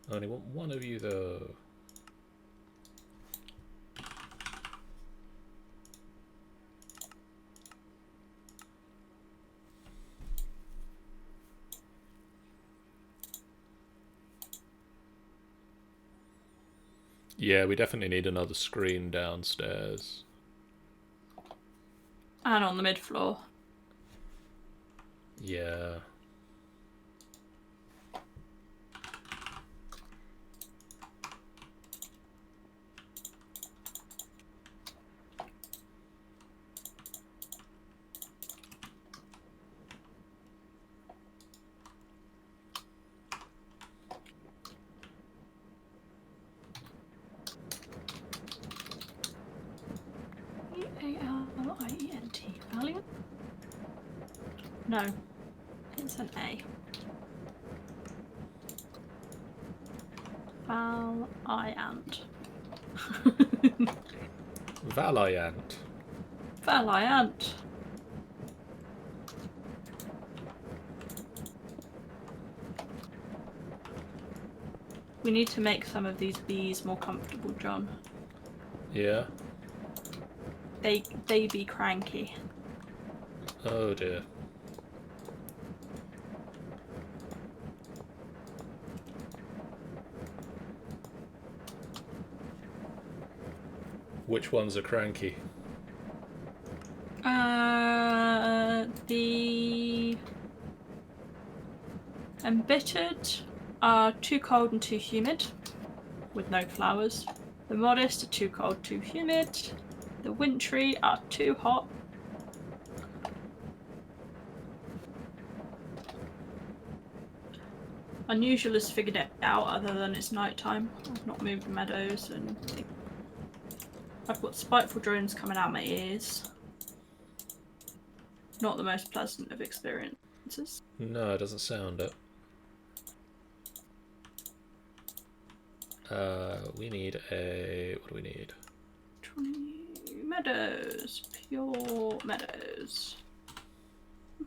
I only want one of you though. Yeah, we definitely need another screen downstairs. And on the mid floor. Yeah. Valient. Valiant? No. It's an A. Valiant. Valiant. Valiant. We need to make some of these bees more comfortable, John. Yeah. They be cranky. Oh dear. Which ones are cranky? The embittered are too cold and too humid, with no flowers. The modest are too cold, too humid. The wintry are too hot. Unusual has figured it out, other than it's nighttime. I've not moved the meadows, and I've got spiteful drones coming out my ears. Not the most pleasant of experiences. No, it doesn't sound it. We need a... What do we need? Meadows. Pure meadows.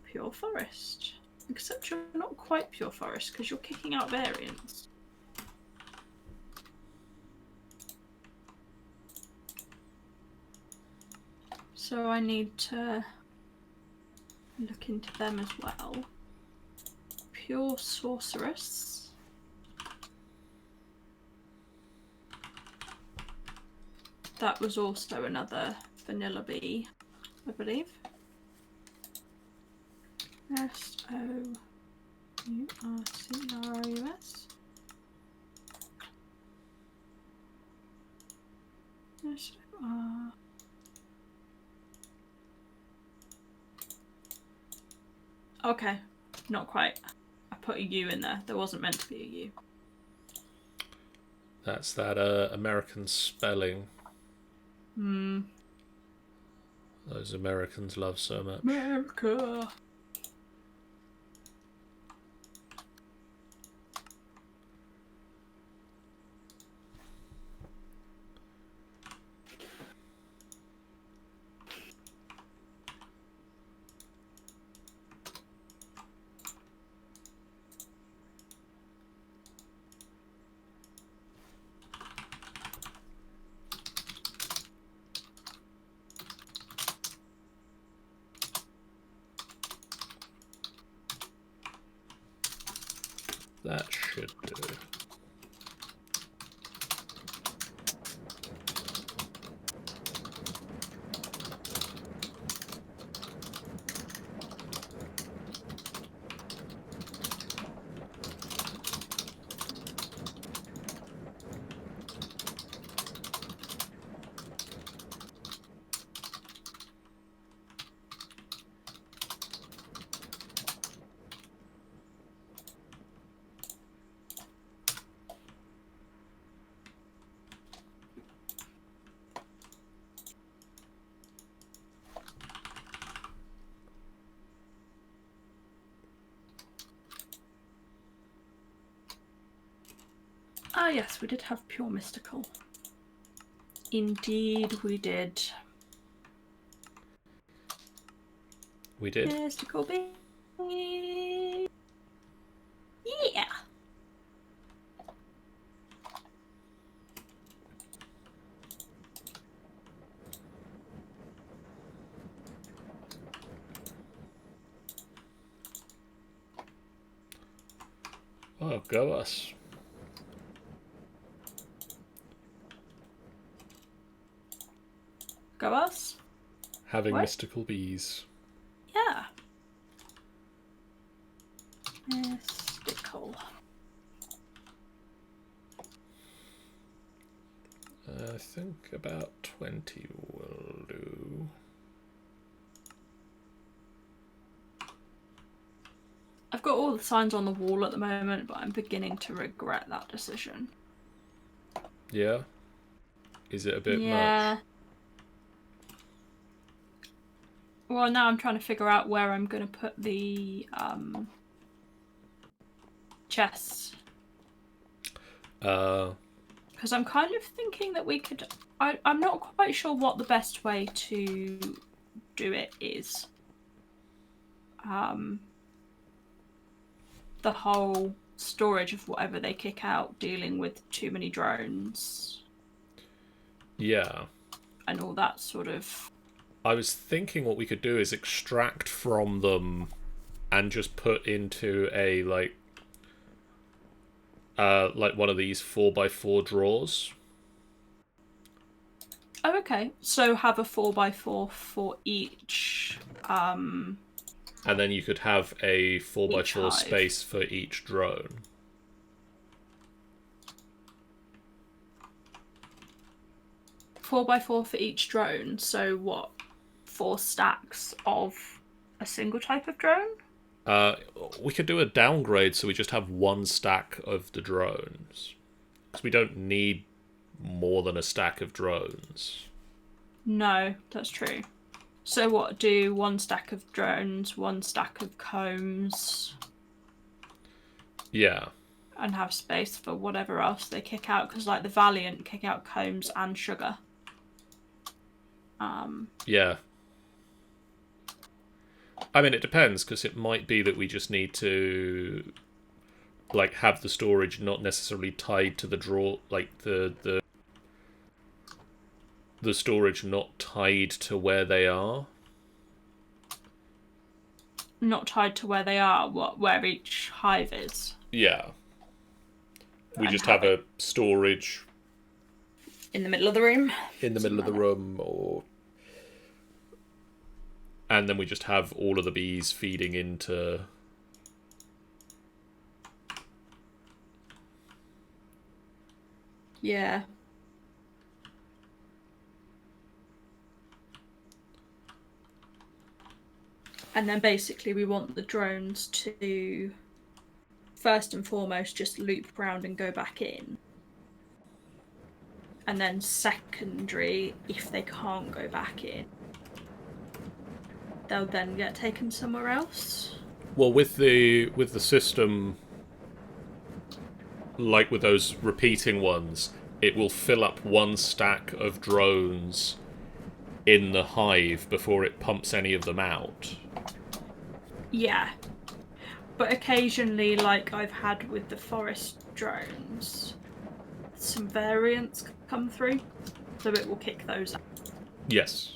Pure forest. Except you're not quite pure forest because you're kicking out variants. So I need to look into them as well. Pure sorceress. That was also another vanilla bee, I believe. SOURCRUS. SOR. Okay, not quite. I put a U in there. There wasn't meant to be a U. That's that American spelling. Those Americans love so much. America. That should do. Ah, yes, we did have pure mystical. Indeed, we did. We did. Mystical bee. Yeah. Oh, go us. Go us. Having What? mystical bees. Yeah. Mystical. I think about 20 will do. I've got all the signs on the wall at the moment, but I'm beginning to regret that decision. Yeah? Is it a bit Yeah. much? Well, now I'm trying to figure out where I'm going to put the chests. Because I'm kind of thinking that we could... I'm not quite sure what the best way to do it is. The whole storage of whatever they kick out, dealing with too many drones. Yeah. And all that sort of... I was thinking what we could do is extract from them and just put into a, like one of these 4x4 drawers. Oh, okay. So have a 4x4 for each... And then you could have a 4x4 space for each drone. Four by four for each drone. So what? 4 stacks of a single type of drone? We could do a downgrade so we just have 1 stack of the drones. Because we don't need more than a stack of drones. No, that's true. So what, do 1 stack of drones, 1 stack of combs? Yeah. And have space for whatever else they kick out, because like the Valiant kick out combs and sugar. Yeah. I mean, it depends, because it might be that we just need to like have the storage not necessarily tied to the drawer, like the storage not tied to where they are. Not tied to where they are, where each hive is. Yeah. We And just have have a storage in the middle of the room. in the middle of the room, and then we just have all of the bees feeding into. Yeah. And then basically we want the drones to, first and foremost, just loop around and go back in. And then secondary, if they can't go back in, they'll then get taken somewhere else. Well, with the system, like with those repeating ones, it will fill up one stack of drones in the hive before it pumps any of them out. Yeah. But occasionally, like I've had with the forest drones, some variants come through, so it will kick those out. Yes.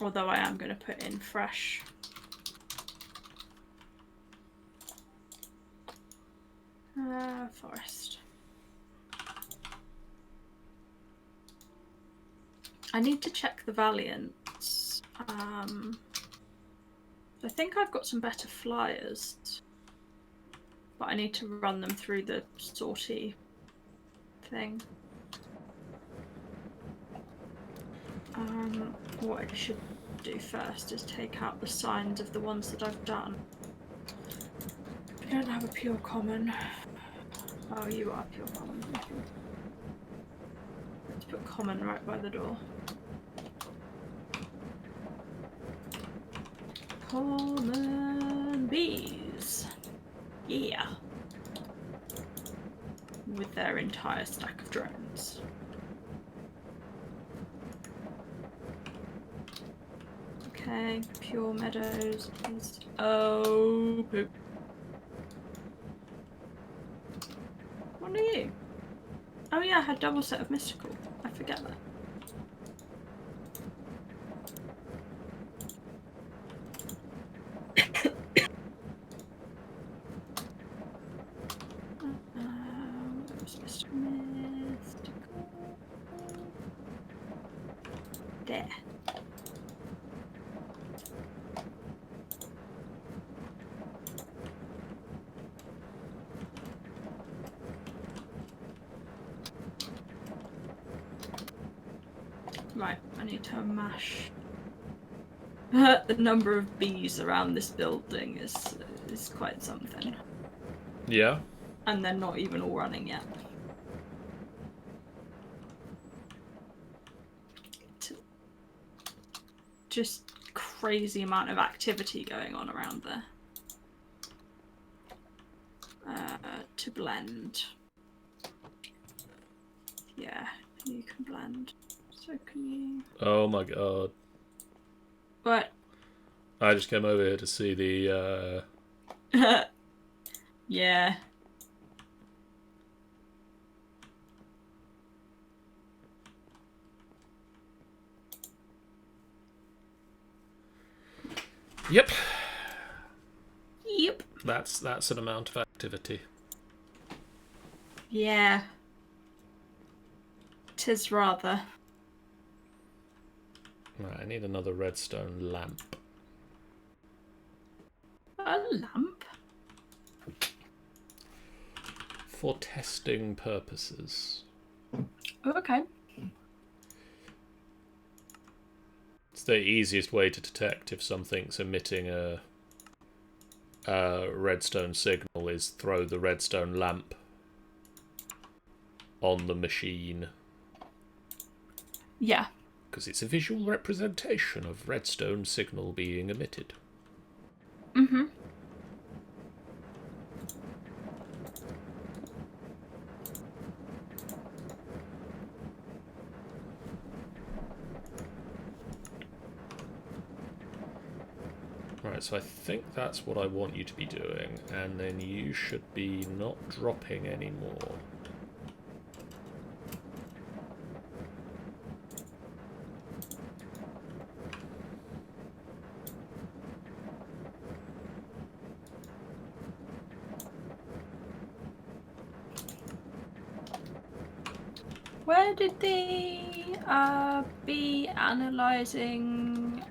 Although I am going to put in fresh. Forest. I need to check the Valiants. I think I've got some better flyers, but I need to run them through the sortie thing. What I should do first is take out the signs of the ones that I've done. I don't have a pure common. Oh, you are pure common. Let's put common right by the door. Common bees. Yeah. With their entire stack of drones. Okay, pure meadows is... Oh, poop. What are you? Oh yeah, I had double set of mystical. I forget that. Where's Mr. Mystical? There. Right, I need to mash. The number of bees around this building is quite something. Yeah. And they're not even all running yet. Just crazy amount of activity going on around there. To blend. Yeah, you can blend. So can you. Oh my god. What? I just came over here to see the Yeah. Yep. Yep. That's an amount of activity. Yeah. 'Tis rather. Right, I need another redstone lamp. A lamp? For testing purposes. Oh, okay. It's the easiest way to detect if something's emitting a redstone signal is throw the redstone lamp on the machine. Yeah. Because it's a visual representation of redstone signal being emitted. Mm-hmm. Alright, so I think that's what I want you to be doing, and then you should be not dropping anymore. Where did the be analyzing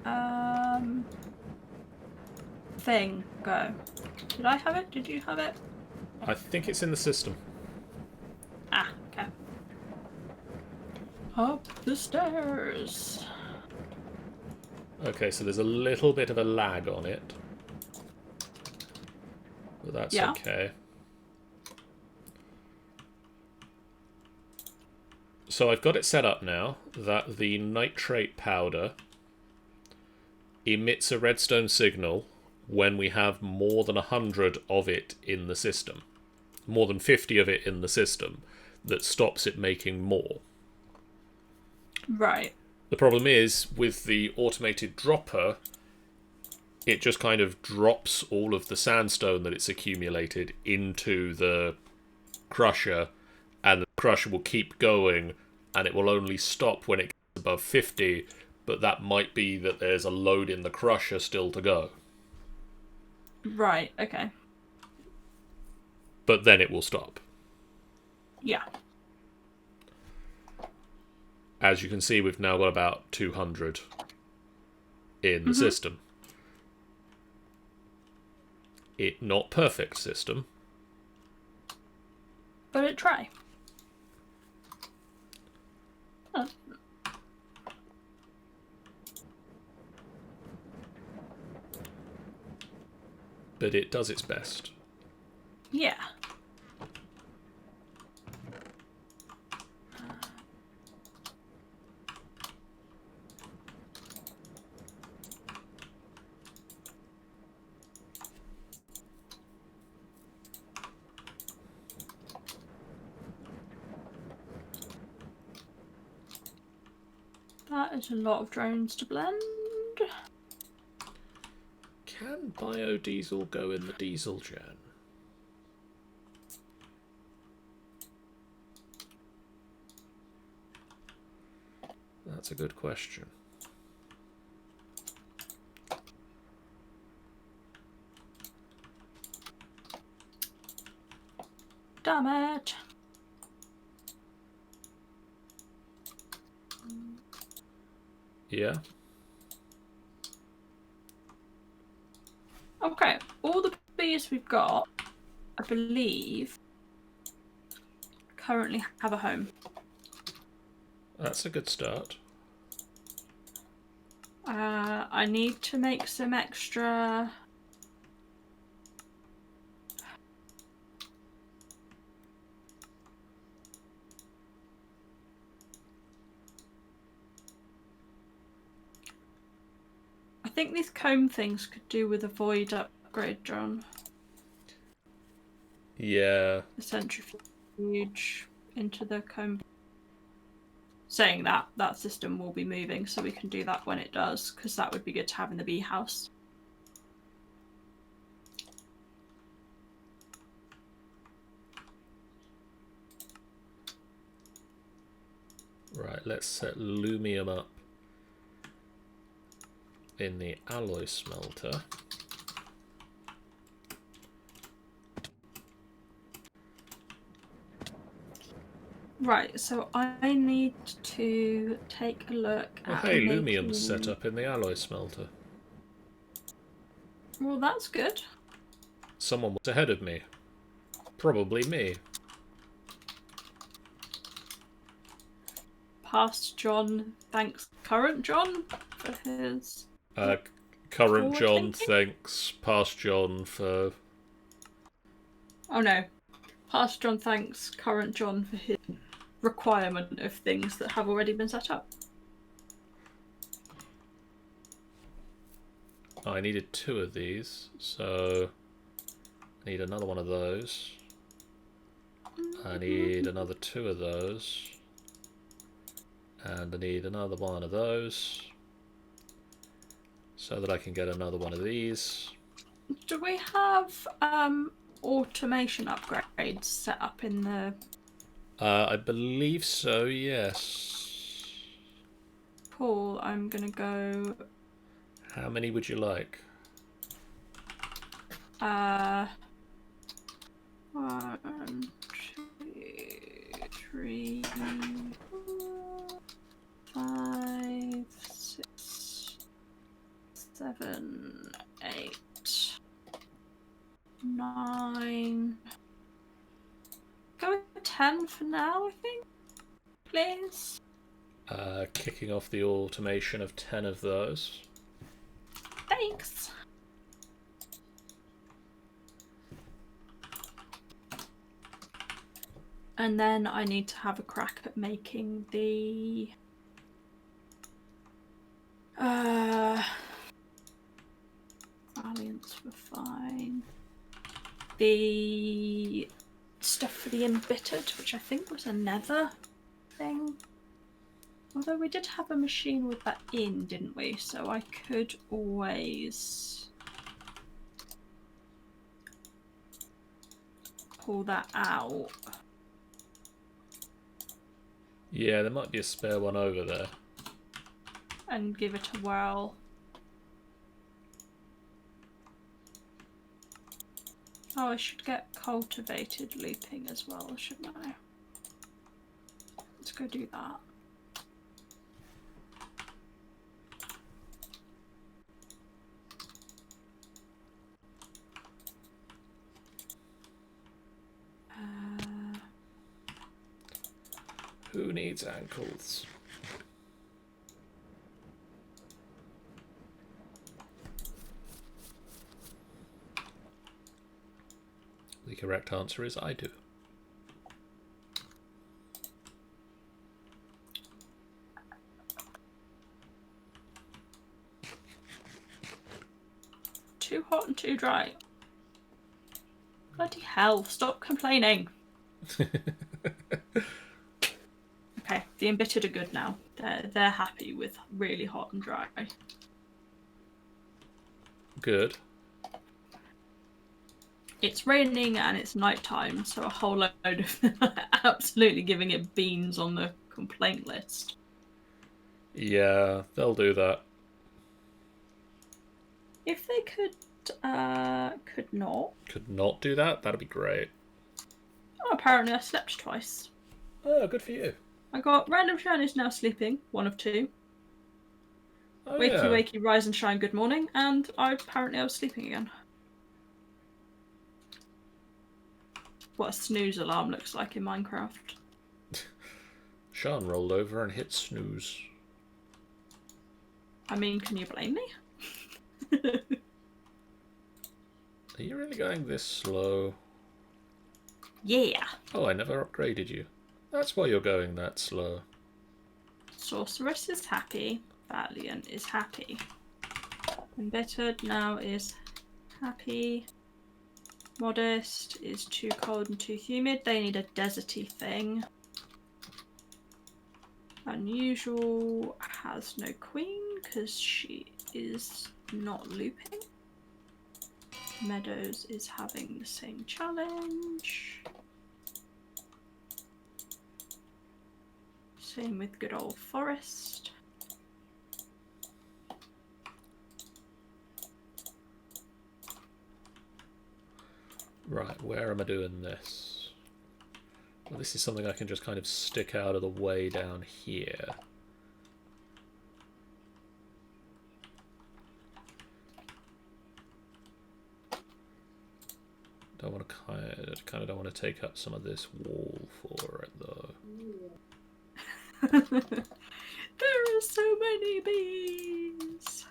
thing go? Did I have it? Did you have it? I think it's in the system. Ah, okay. Up the stairs. Okay, so there's a little bit of a lag on it. But that's okay. So I've got it set up now that the nitrate powder emits a redstone signal when we have more than 100 of it in the system. More than 50 of it in the system that stops it making more. Right. The problem is, with the automated dropper, it just kind of drops all of the sandstone that it's accumulated into the crusher, and the crusher will keep going, and it will only stop when it gets above 50, but that might be that there's a load in the crusher still to go. Right, okay. But then it will stop. Yeah. As you can see, we've now got about 200 in the system. It not perfect system. But it try. Oh. But it does its best. Yeah. That is a lot of drones to blend. Can biodiesel go in the diesel gen? That's a good question. Damn it. Yeah. Okay, all the bees we've got, I believe, currently have a home. That's a good start. I need to make some extra... I think these comb things could do with a void upgrade, John. Yeah. The centrifuge into the comb. Saying that, that system will be moving, so we can do that when it does, because that would be good to have in the bee house. Right, let's set Lumium up in the alloy smelter. Right, so I need to take a look at Hey, making... Lumium's set up in the alloy smelter. Well, that's good. Someone was ahead of me. Probably me. Past John thanks current John for his... Current John thinking? thanks past John for... Oh no. Past John thanks current John for his requirement of things that have already been set up. I needed 2 of these, so I need another one of those. I need another 2 of those. And I need another one of those. so that I can get another one of these. Do we have automation upgrades set up in the... I believe so, yes. Cool, I'm gonna go... How many would you like? 1, 2, 3, 4, 5, 6, 7, 8, 9. Go with 10 for now, I think. Please. Kicking off the automation of 10 of those. Thanks. And then I need to have a crack at making the Valiants were fine. The stuff for the embittered, which I think was a nether thing. Although we did have a machine with that in, didn't we? So I could always pull that out. Yeah, there might be a spare one over there. And give it a whirl. Oh, I should get cultivated looping as well, shouldn't I? Let's go do that. Who needs ankles? The correct answer is I do. Too hot and too dry. Bloody hell, stop complaining. Okay, the embittered are good now. They're happy with really hot and dry. Good. It's raining and it's nighttime, so a whole load of them are absolutely giving it beans on the complaint list. Yeah, they'll do that. If they could not. Could not do that? That'd be great. Oh, apparently I slept twice. Oh, good for you. I got random shine is now sleeping, 1 of 2. Oh, Wakey yeah. wakey, rise and shine, good morning, and I was sleeping again. What a snooze alarm looks like in Minecraft. Sean rolled over and hit snooze. I mean, can you blame me? Are you really going this slow? Yeah. Oh, I never upgraded you. That's why you're going that slow. Sorceress is happy. Valiant is happy. Embittered now is happy. Modest is too cold and too humid. They need a deserty thing. Unusual has no queen because she is not looping. Meadows is having the same challenge. Same with good old Forest. Right, where am I doing this? Well, this is something I can just kind of stick out of the way down here. Don't want to kind of don't want to take up some of this wall for it though. There are so many bees.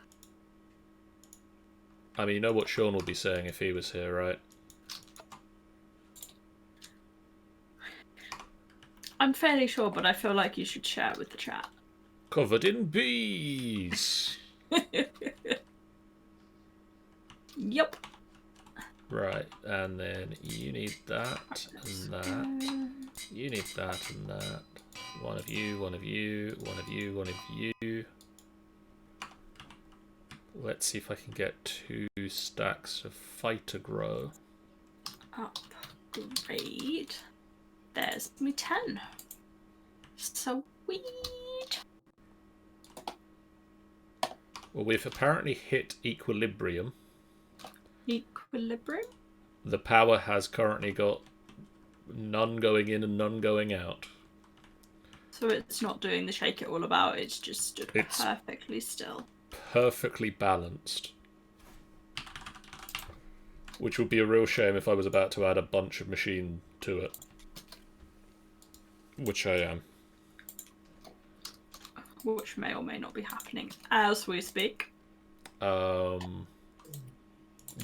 I mean, you know what Sean would be saying if he was here, right? I'm fairly sure, but I feel like you should share it with the chat. Covered in bees! Yep. Right, and then you need that and that. You need that and that. One of you, one of you, one of you, one of you. Let's see if I can get 2 stacks of fighter grow. Upgrade. There's me 10. Sweet. Well, we've apparently hit equilibrium. Equilibrium? The power has currently got none going in and none going out. So it's not doing the shake it all about, it's just stood perfectly still. Perfectly balanced. Which would be a real shame if I was about to add a bunch of machine to it. Which I am. Which may or may not be happening as we speak. What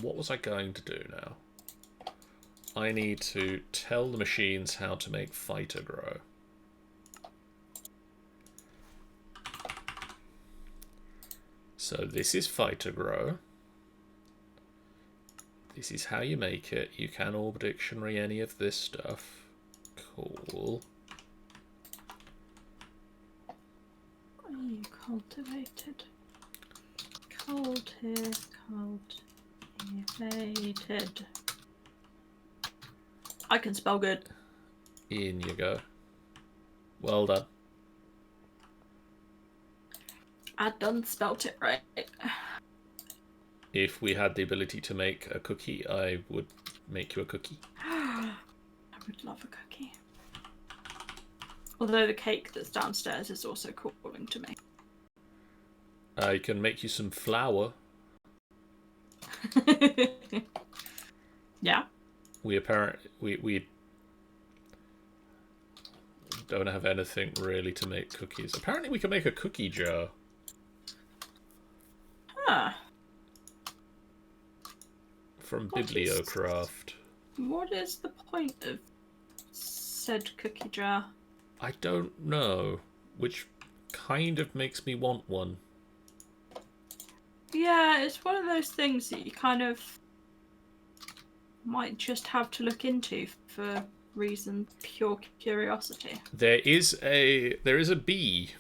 was I going to do now? I need to tell the machines how to make fighter grow. So this is fighter grow. This is how you make it. You can Orb Dictionary any of this stuff. Cool. Cultivated. Cultivated. I can spell good. In you go. Well done. I done spelt it right. If we had the ability to make a cookie, I would make you a cookie. I would love a cookie. Although the cake that's downstairs is also calling to me. I can make you some flour. Yeah. We don't have anything really to make cookies. Apparently we can make a cookie jar. Huh. From Bibliocraft. What is the point of said cookie jar? I don't know, which kind of makes me want one. Yeah, it's one of those things that you kind of might just have to look into for pure curiosity. There is a bee.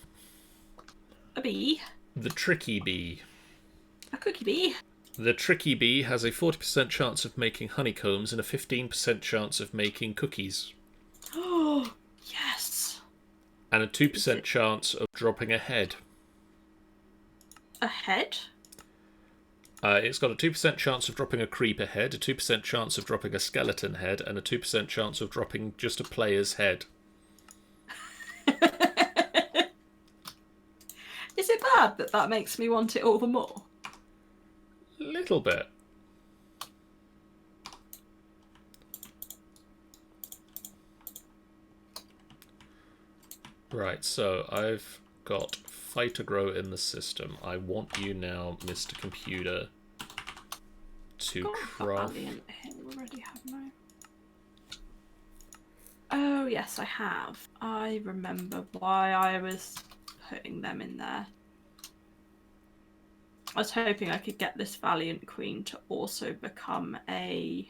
A bee? The tricky bee. A cookie bee? The tricky bee has a 40% chance of making honeycombs and a 15% chance of making cookies. Oh, yes. And a 2% chance of dropping a head. A head? It's got a 2% chance of dropping a creeper head, a 2% chance of dropping a skeleton head, and a 2% chance of dropping just a player's head. Is it bad that makes me want it all the more? Little bit. Right, so I've got fighter grow in the system. I want you now, Mr. Computer, to craft. Valiant here already, haven't I? Oh yes, I have. I remember why I was putting them in there. I was hoping I could get this Valiant Queen to also become a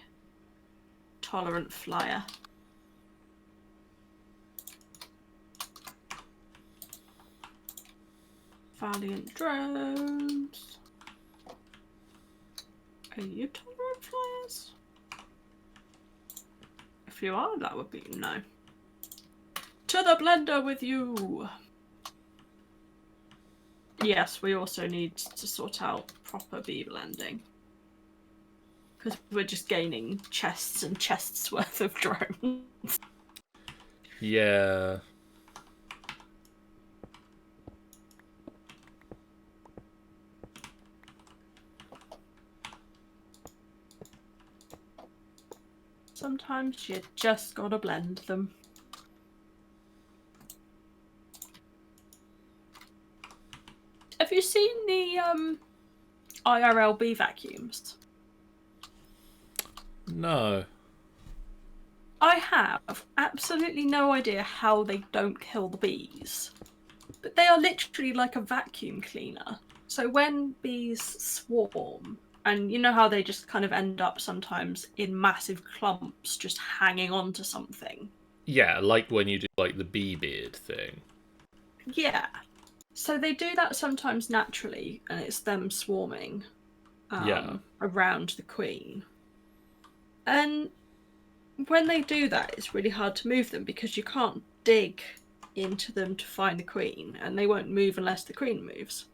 tolerant flyer. Valiant drones. Are you tolerant flyers? If you are, that would be no. To the blender with you! Yes, we also need to sort out proper bee blending. Because we're just gaining chests and chests worth of drones. Yeah. Sometimes you just gotta blend them. Have you seen the IRL bee vacuums? No. I have absolutely no idea how they don't kill the bees. But they are literally like a vacuum cleaner. So when bees swarm, and you know how they just kind of end up sometimes in massive clumps just hanging on to something? Yeah, like when you do like the bee beard thing. Yeah. So they do that sometimes naturally, and it's them swarming Yeah. around the queen. And when they do that, it's really hard to move them because you can't dig into them to find the queen, and they won't move unless the queen moves.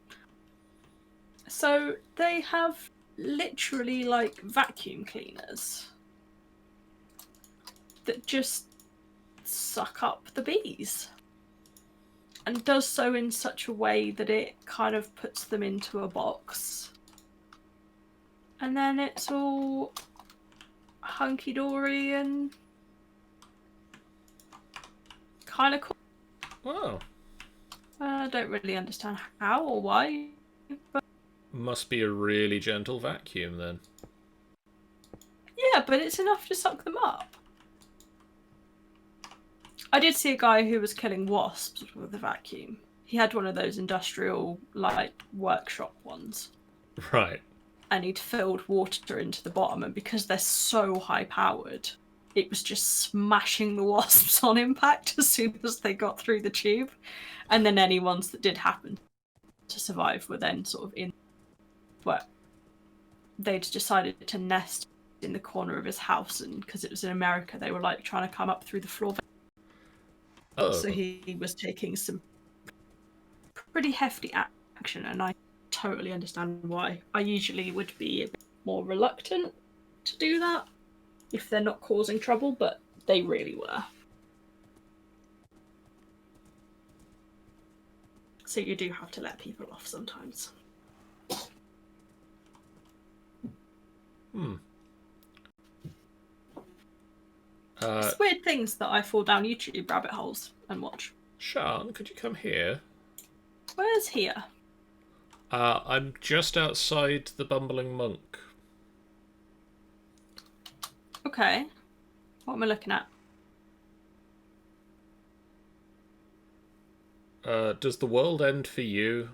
So they have literally like vacuum cleaners that just suck up the bees, and does so in such a way that it kind of puts them into a box, and then it's all hunky-dory and kind of cool. Oh. I don't really understand how or why, but Must be a really gentle vacuum then. yeah, but it's enough to suck them up. I did see a guy who was killing wasps with a vacuum. He had one of those industrial, like, workshop ones. Right. And he'd filled water into the bottom, and because they're so high-powered, it was just smashing the wasps on impact as soon as they got through the tube. And then any ones that did happen to survive were then sort of in... Well, they'd decided to nest in the corner of his house, and because it was in America, they were, like, trying to come up through the floor. Oh. So he was taking some pretty hefty action, and I totally understand why. I usually would be a bit more reluctant to do that if they're not causing trouble, but they really were. So you do have to let people off sometimes. It's weird things that I fall down YouTube rabbit holes and watch. Sian, could you come here? Where's here? I'm just outside the Bumbling Monk. Okay. What am I looking at? Does the world end for you?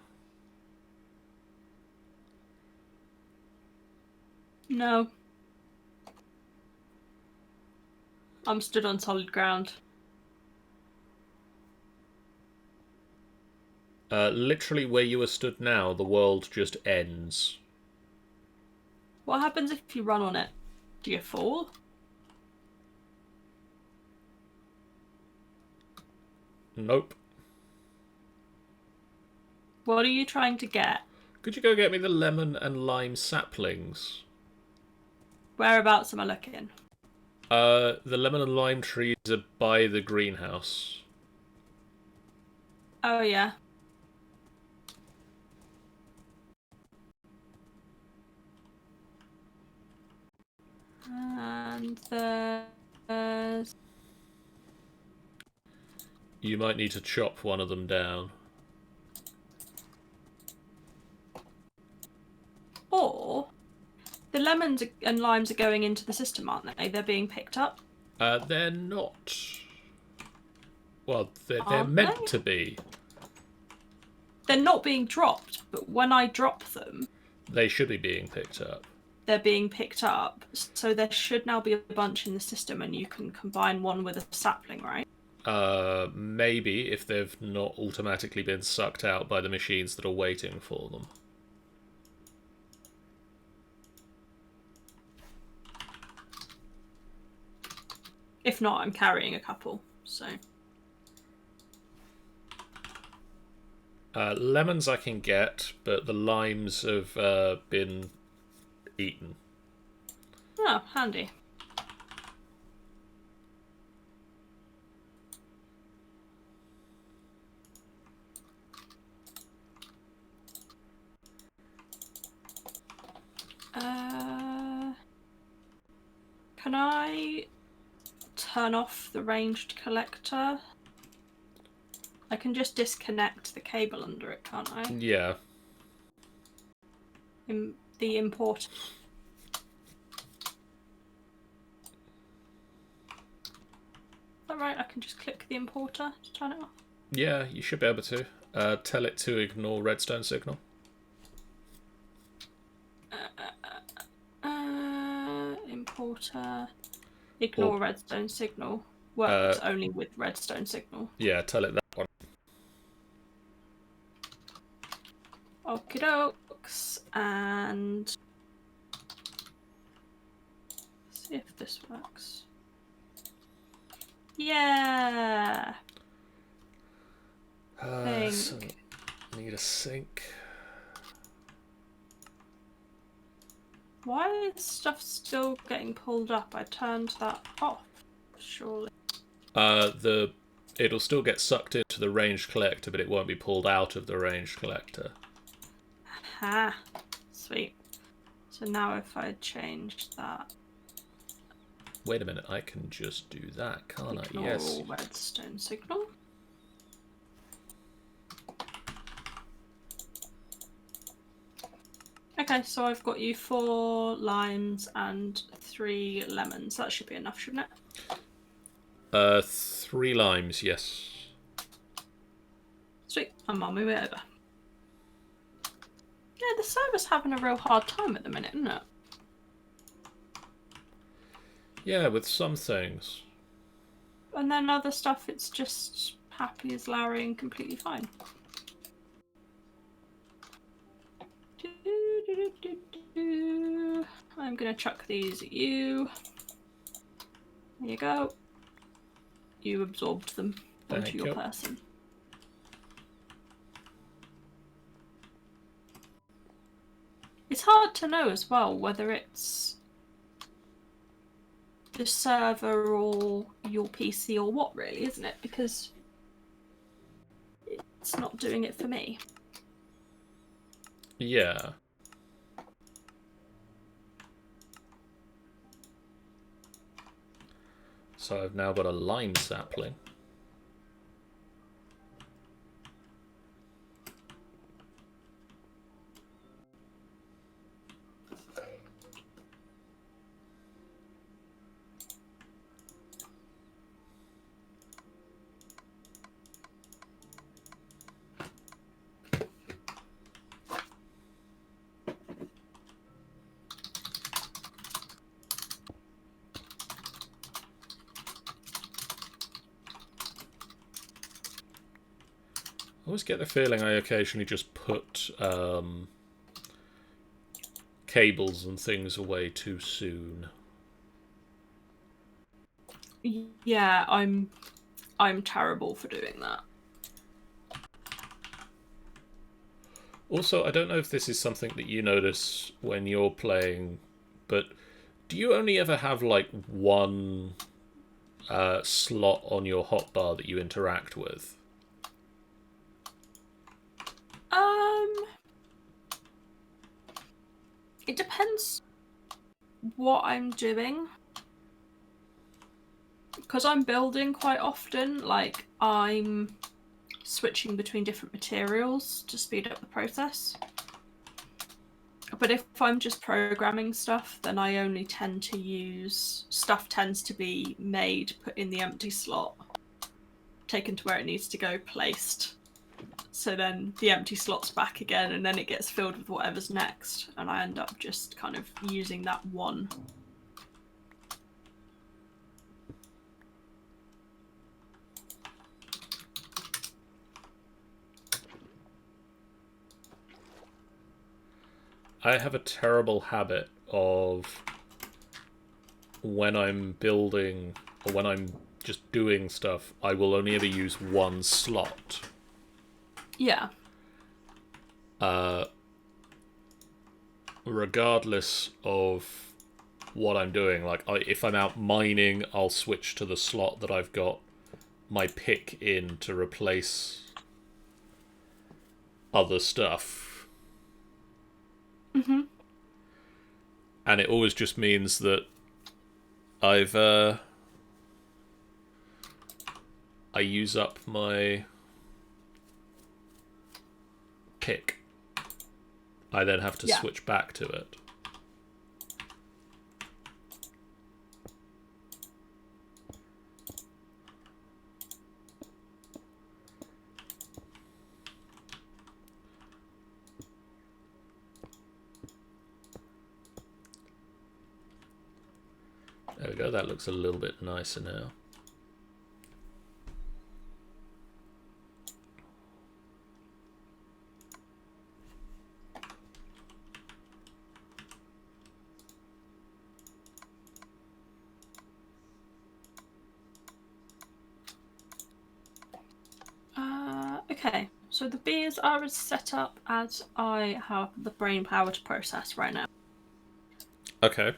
No. I'm stood on solid ground. Literally where you are stood now, the world just ends. What happens if you run on it? Do you fall? Nope. What are you trying to get? Could you go get me the lemon and lime saplings? Whereabouts am I looking? The lemon and lime trees are by the greenhouse. Oh, yeah. And there's... You might need to chop one of them down. Or the lemons and limes are going into the system, aren't they? They're being picked up. They're not. Well, they're Aren't meant they? to be. They're not being dropped, but when I drop them, They should be being picked up. they're being picked up. So there should now be a bunch in the system, and you can combine one with a sapling, right? Maybe if they've not automatically been sucked out by the machines that are waiting for them. If not, I'm carrying a couple, so... Lemons I can get, but the limes have been eaten. Oh, handy. Can I turn off the ranged collector? I can just disconnect the cable under it, can't I? Yeah. The import. Alright, I can just click the importer to turn it off. Yeah, you should be able to. Tell it to ignore redstone signal. Importer. Ignore redstone signal. Works only with redstone signal. Yeah, tell it that one. Okie dokes. And see if this works. Yeah. So need a sink. Why is stuff still getting pulled up? I turned that off, surely. It'll still get sucked into the ranged collector, but it won't be pulled out of the ranged collector. Ah, sweet. So now if I change that. Wait a minute, I can just do that, can't I? Ignore Yes. all redstone signal. Okay, so I've got you 4 limes and 3 lemons. That should be enough, shouldn't it? 3 limes, yes. Sweet, I'm on my way over. Yeah, the server's having a real hard time at the minute, isn't it? Yeah, with some things. And then other stuff, it's just happy as Larry and completely fine. I'm gonna chuck these at you. There you go. You absorbed them onto your person. It's hard to know as well whether it's the server or your PC or what, really, isn't it? Because it's not doing it for me. Yeah. So I've now got a lime sapling. I always get the feeling I occasionally just put cables and things away too soon. Yeah, I'm terrible for doing that. Also, I don't know if this is something that you notice when you're playing, but do you only ever have like one slot on your hotbar that you interact with? It depends what I'm doing. Because I'm building quite often, like I'm switching between different materials to speed up the process. But if I'm just programming stuff, then I only tend to use... Stuff tends to be made, put in the empty slot, taken to where it needs to go, placed. So then the empty slot's back again, and then it gets filled with whatever's next. And I end up just kind of using that one. I have a terrible habit of when I'm building or when I'm just doing stuff, I will only ever use one slot. Yeah. Regardless of what I'm doing, like if I'm out mining, I'll switch to the slot that I've got my pick in to replace other stuff. Mm-hmm. And it always just means that I use up my pick. I then have to switch back to it. There we go, that looks a little bit nicer now. Okay, so the beers are as set up as I have the brain power to process right now. Okay.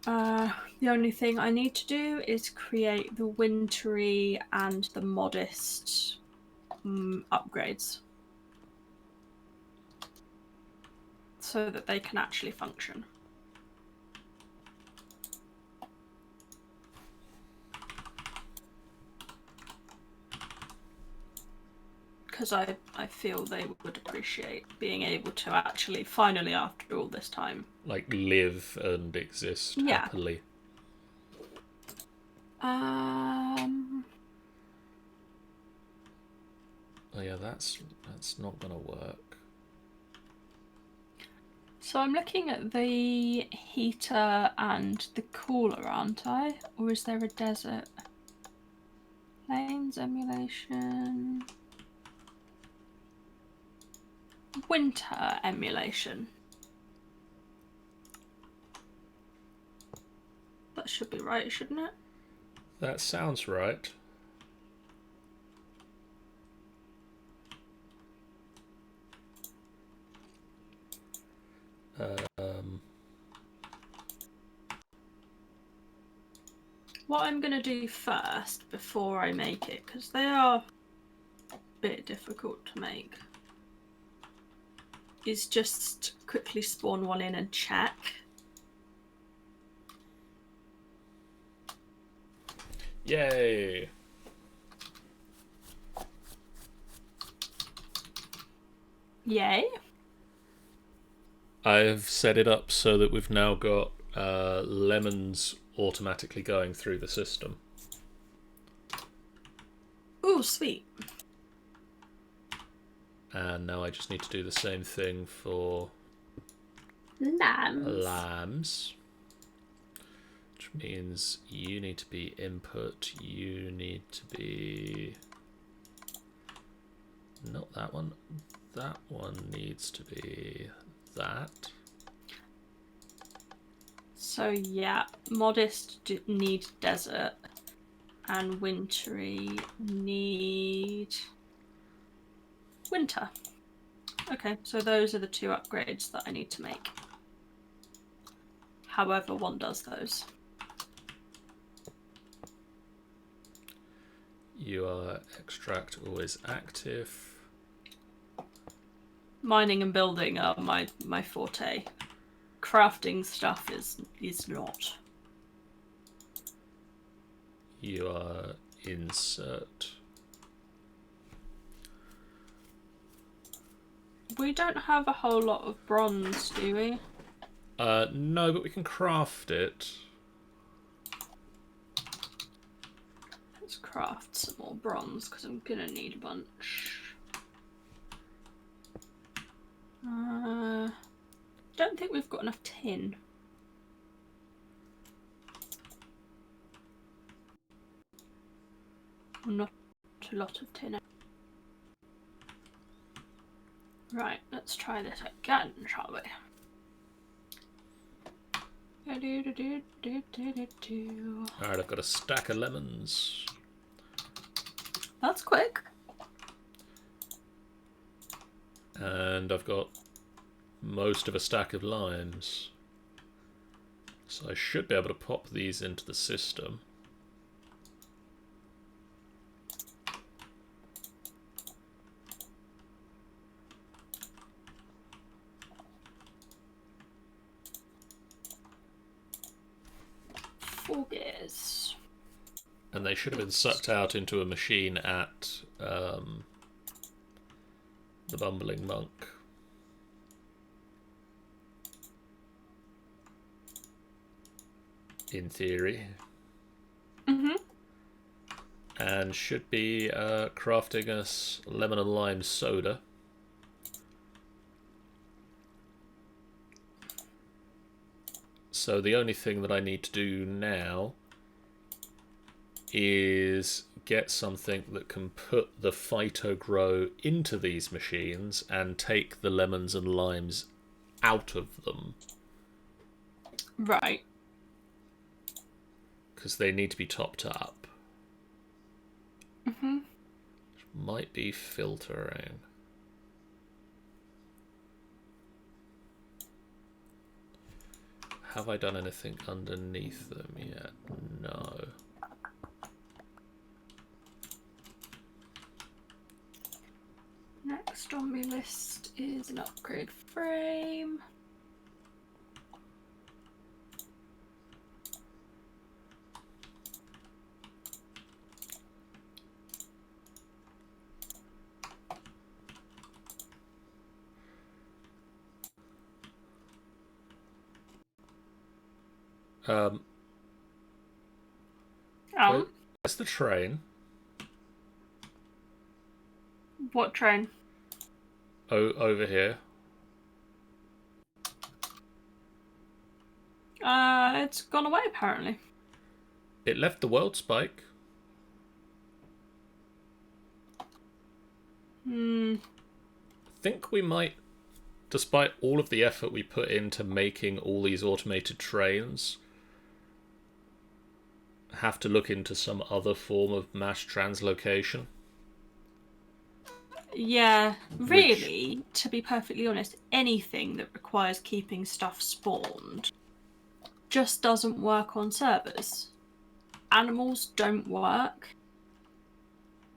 The only thing I need to do is create the wintry and the modest upgrades so that they can actually function. Because I feel they would appreciate being able to actually, finally, after all this time, Like, live and exist happily. Oh yeah, that's not gonna work. So I'm looking at the heater and the cooler, aren't I? Or is there a desert? Plains emulation. Winter emulation. That should be right, shouldn't it? That sounds right. What I'm going to do first, before I make it, because they are a bit difficult to make, is just quickly spawn one in and check. Yay! Yay! I've set it up so that we've now got lemons automatically going through the system. Ooh, sweet. And now I just need to do the same thing for Lambs. Which means you need to be input, you need to be... Not that one. That one needs to be that. So yeah, modest need desert, and wintry need winter. Okay, so those are the two upgrades that I need to make. However one does those. You are extract always active. Mining and building are my forte. Crafting stuff is not. You are insert. We don't have a whole lot of bronze, do we? No, but we can craft it. Let's craft some more bronze because I'm gonna need a bunch. Don't think we've got enough tin. Not a lot of tin. Right, let's try this again, shall we? Alright, I've got a stack of lemons. That's quick. And I've got most of a stack of limes. So I should be able to pop these into the system. Forges. And they should have been sucked out into a machine at the Bumbling Monk. In theory. Mm-hmm. And should be crafting us lemon and lime soda. So the only thing that I need to do now is get something that can put the phyto-grow into these machines and take the lemons and limes out of them. Right. Because they need to be topped up. Mm-hmm. Which might be filtering. Have I done anything underneath them yet? No. Next on my list is an upgrade frame. Where's the train? What train? Oh, over here. It's gone away apparently. It left the world spike. I think we might, despite all of the effort we put into making all these automated trains, have to look into some other form of mass translocation. Yeah, really, to be perfectly honest, anything that requires keeping stuff spawned just doesn't work on servers. Animals don't work.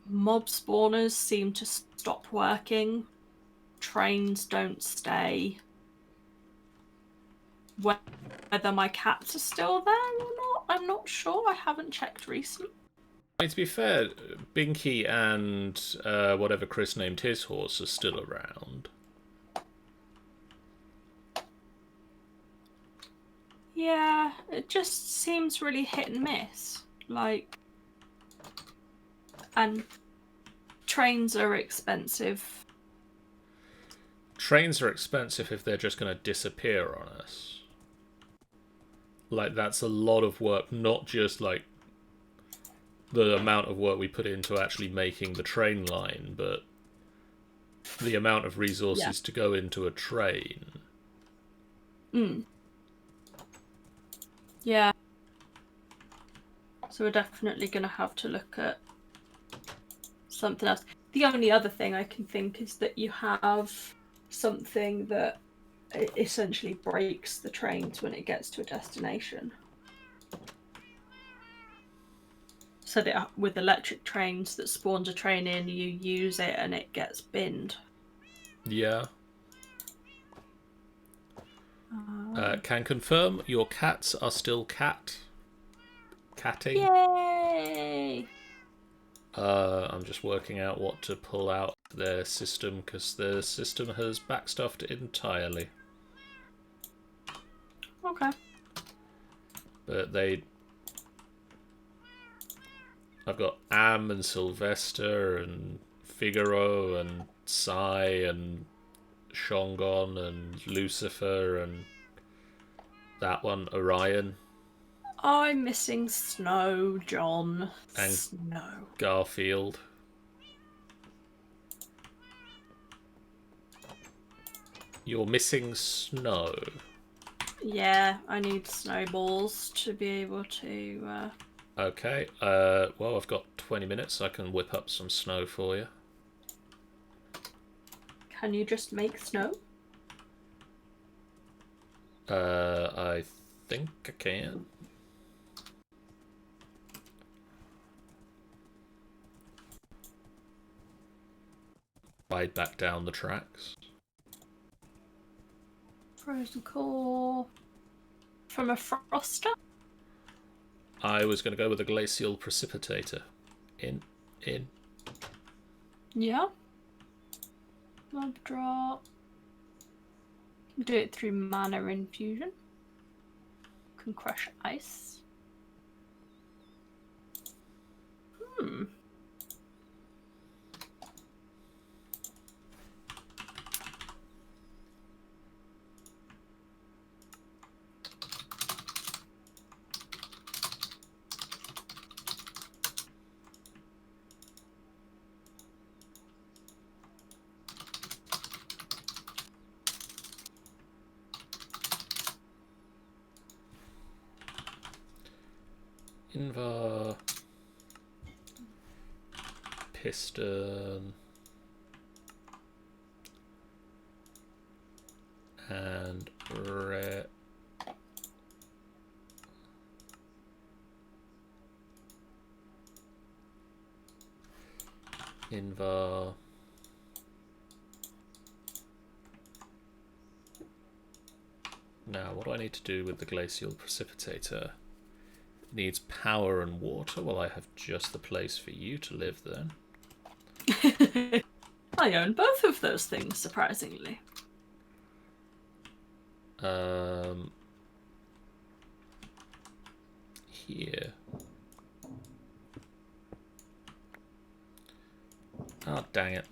Mob spawners seem to stop working. Trains don't stay. Whether my cats are still there or not, I'm not sure. I haven't checked recently. I mean, to be fair, Binky and whatever Chris named his horse are still around. Yeah, it just seems really hit and miss. Like, and trains are expensive. Trains are expensive if they're just going to disappear on us. Like, that's a lot of work, not just like the amount of work we put into actually making the train line, but the amount of resources to go into a train. Yeah. So we're definitely going to have to look at something else. The only other thing I can think is that you have something that essentially breaks the trains when it gets to a destination. So that with electric trains that spawns a train in, you use it and it gets binned. Yeah. Can confirm your cats are still catting. Yay! I'm just working out what to pull out their system, because their system has backstuffed entirely. Okay. But I've got Am and Sylvester and Figaro and Psy and Shongon and Lucifer and that one, Orion. I'm missing Snow, John. And Snow. Garfield. You're missing Snow. Yeah, I need snowballs to be able to... Okay, well, I've got 20 minutes. I can whip up some snow for you. Can you just make snow? I think I can. Ride back down the tracks. Frozen core. From a froster? I was going to go with a glacial precipitator. In. Yeah. Mob drop. Do it through mana infusion. Can crush ice. Invar. piston. And red. Invar. Now, what do I need to do with the glacial precipitator? It needs power and water. Well, I have just the place for you to live then. I own both of those things, surprisingly. Here. Oh, dang it.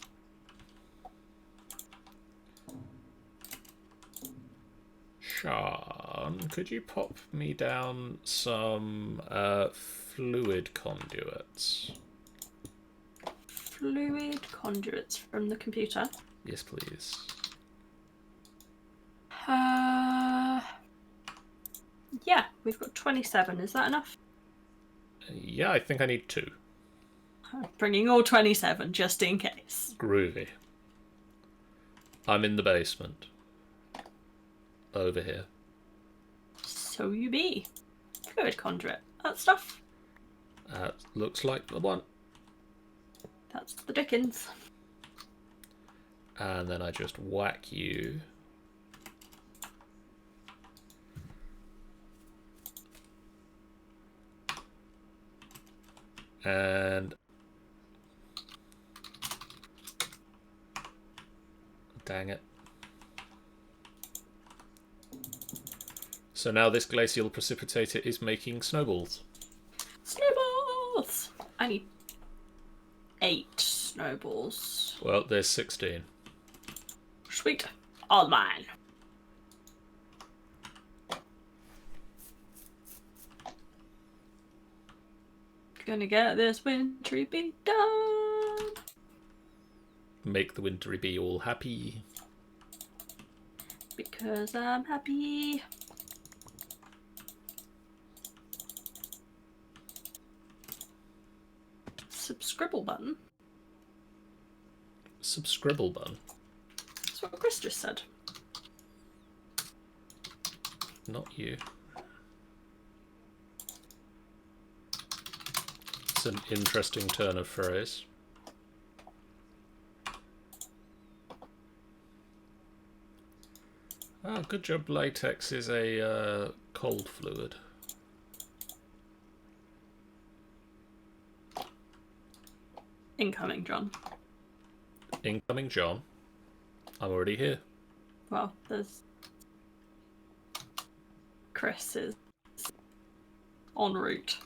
Sean, could you pop me down some fluid conduits? Fluid conduits from the computer. Yes, please. Yeah, we've got 27. Is that enough? Yeah, I think I need 2. I'm bringing all 27 just in case. Groovy. I'm in the basement. Over here. So you be. Fluid conduit. That stuff. Looks like the one. That's the Dickens. And then I just whack you. And dang it. So now this glacial precipitator is making snowballs. Snowballs! I need 8 snowballs. Well, there's 16. Sweet. All mine. Gonna get this wintry bee done. Make the wintry bee all happy. Because I'm happy. Subscribble button. Subscribble button. That's what Chris just said. Not you. It's an interesting turn of phrase. Oh, good job. Latex is a cold fluid. Incoming, John. Incoming, John. I'm already here. Well, there's... Chris is en route.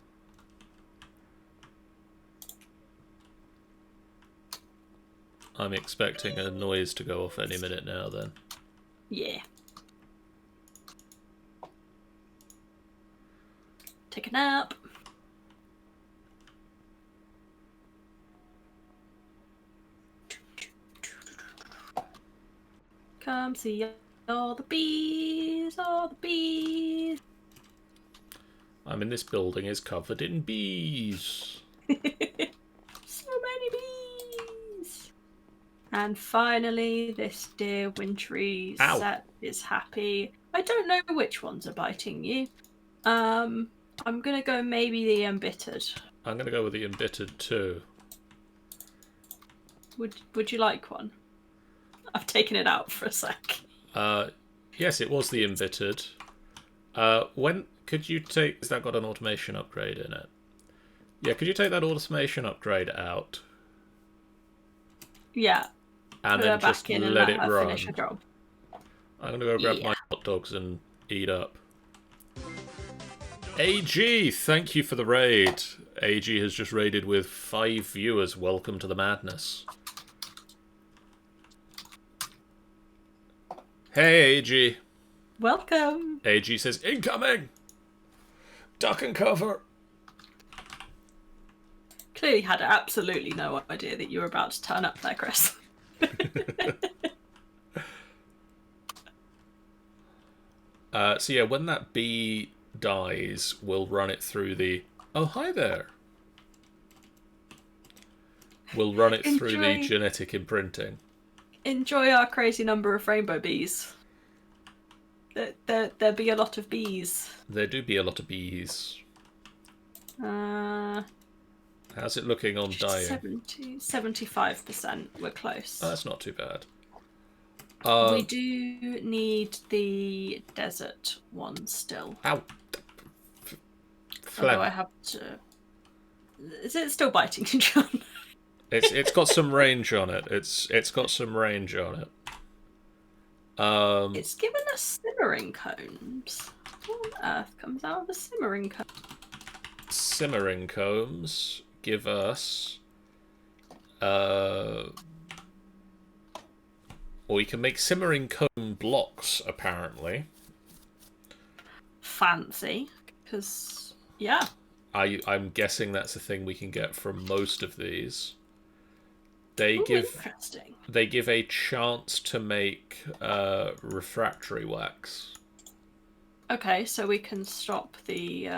I'm expecting a noise to go off any minute now then. Yeah. Take a nap. Come see all the bees, all the bees. I'm in this building is covered in bees. So many bees. And finally, this dear wintry Ow. set is happy. I don't know which ones are biting you. I'm gonna go maybe the embittered. I'm going to go with the embittered too. Would you like one? I've taken it out for a sec. Yes, it was the embittered. When could you take... Has that got an automation upgrade in it? Yeah, could you take that automation upgrade out? Yeah. And Put then her back just in and let let it her run. finish her job. I'm going to go grab Yeah. my hot dogs and eat up. AG, thank you for the raid. AG has just raided with 5 viewers. Welcome to the madness. Hey, AG. Welcome. AG says, incoming! Duck and cover. Clearly had absolutely no idea that you were about to turn up there, Chris. So yeah, when that bee dies, we'll run it through the... Oh, hi there. We'll run it through the Enjoy. genetic imprinting. Enjoy our crazy number of rainbow bees. There be a lot of bees. There do be a lot of bees. How's it looking on dying? 75%. We're close. Oh, that's not too bad. We do need the desert one still. Ow! Although I have to... Is it still biting you, John? It's got some range on it. It's got some range on it. It's given us simmering cones. What on earth comes out of a simmering cone? Simmering combs give us... Or you can make simmering cone blocks, apparently. Fancy. Because, yeah. I'm guessing that's a thing we can get from most of these. They Interesting. They give a chance to make refractory wax. Okay, so we can stop the...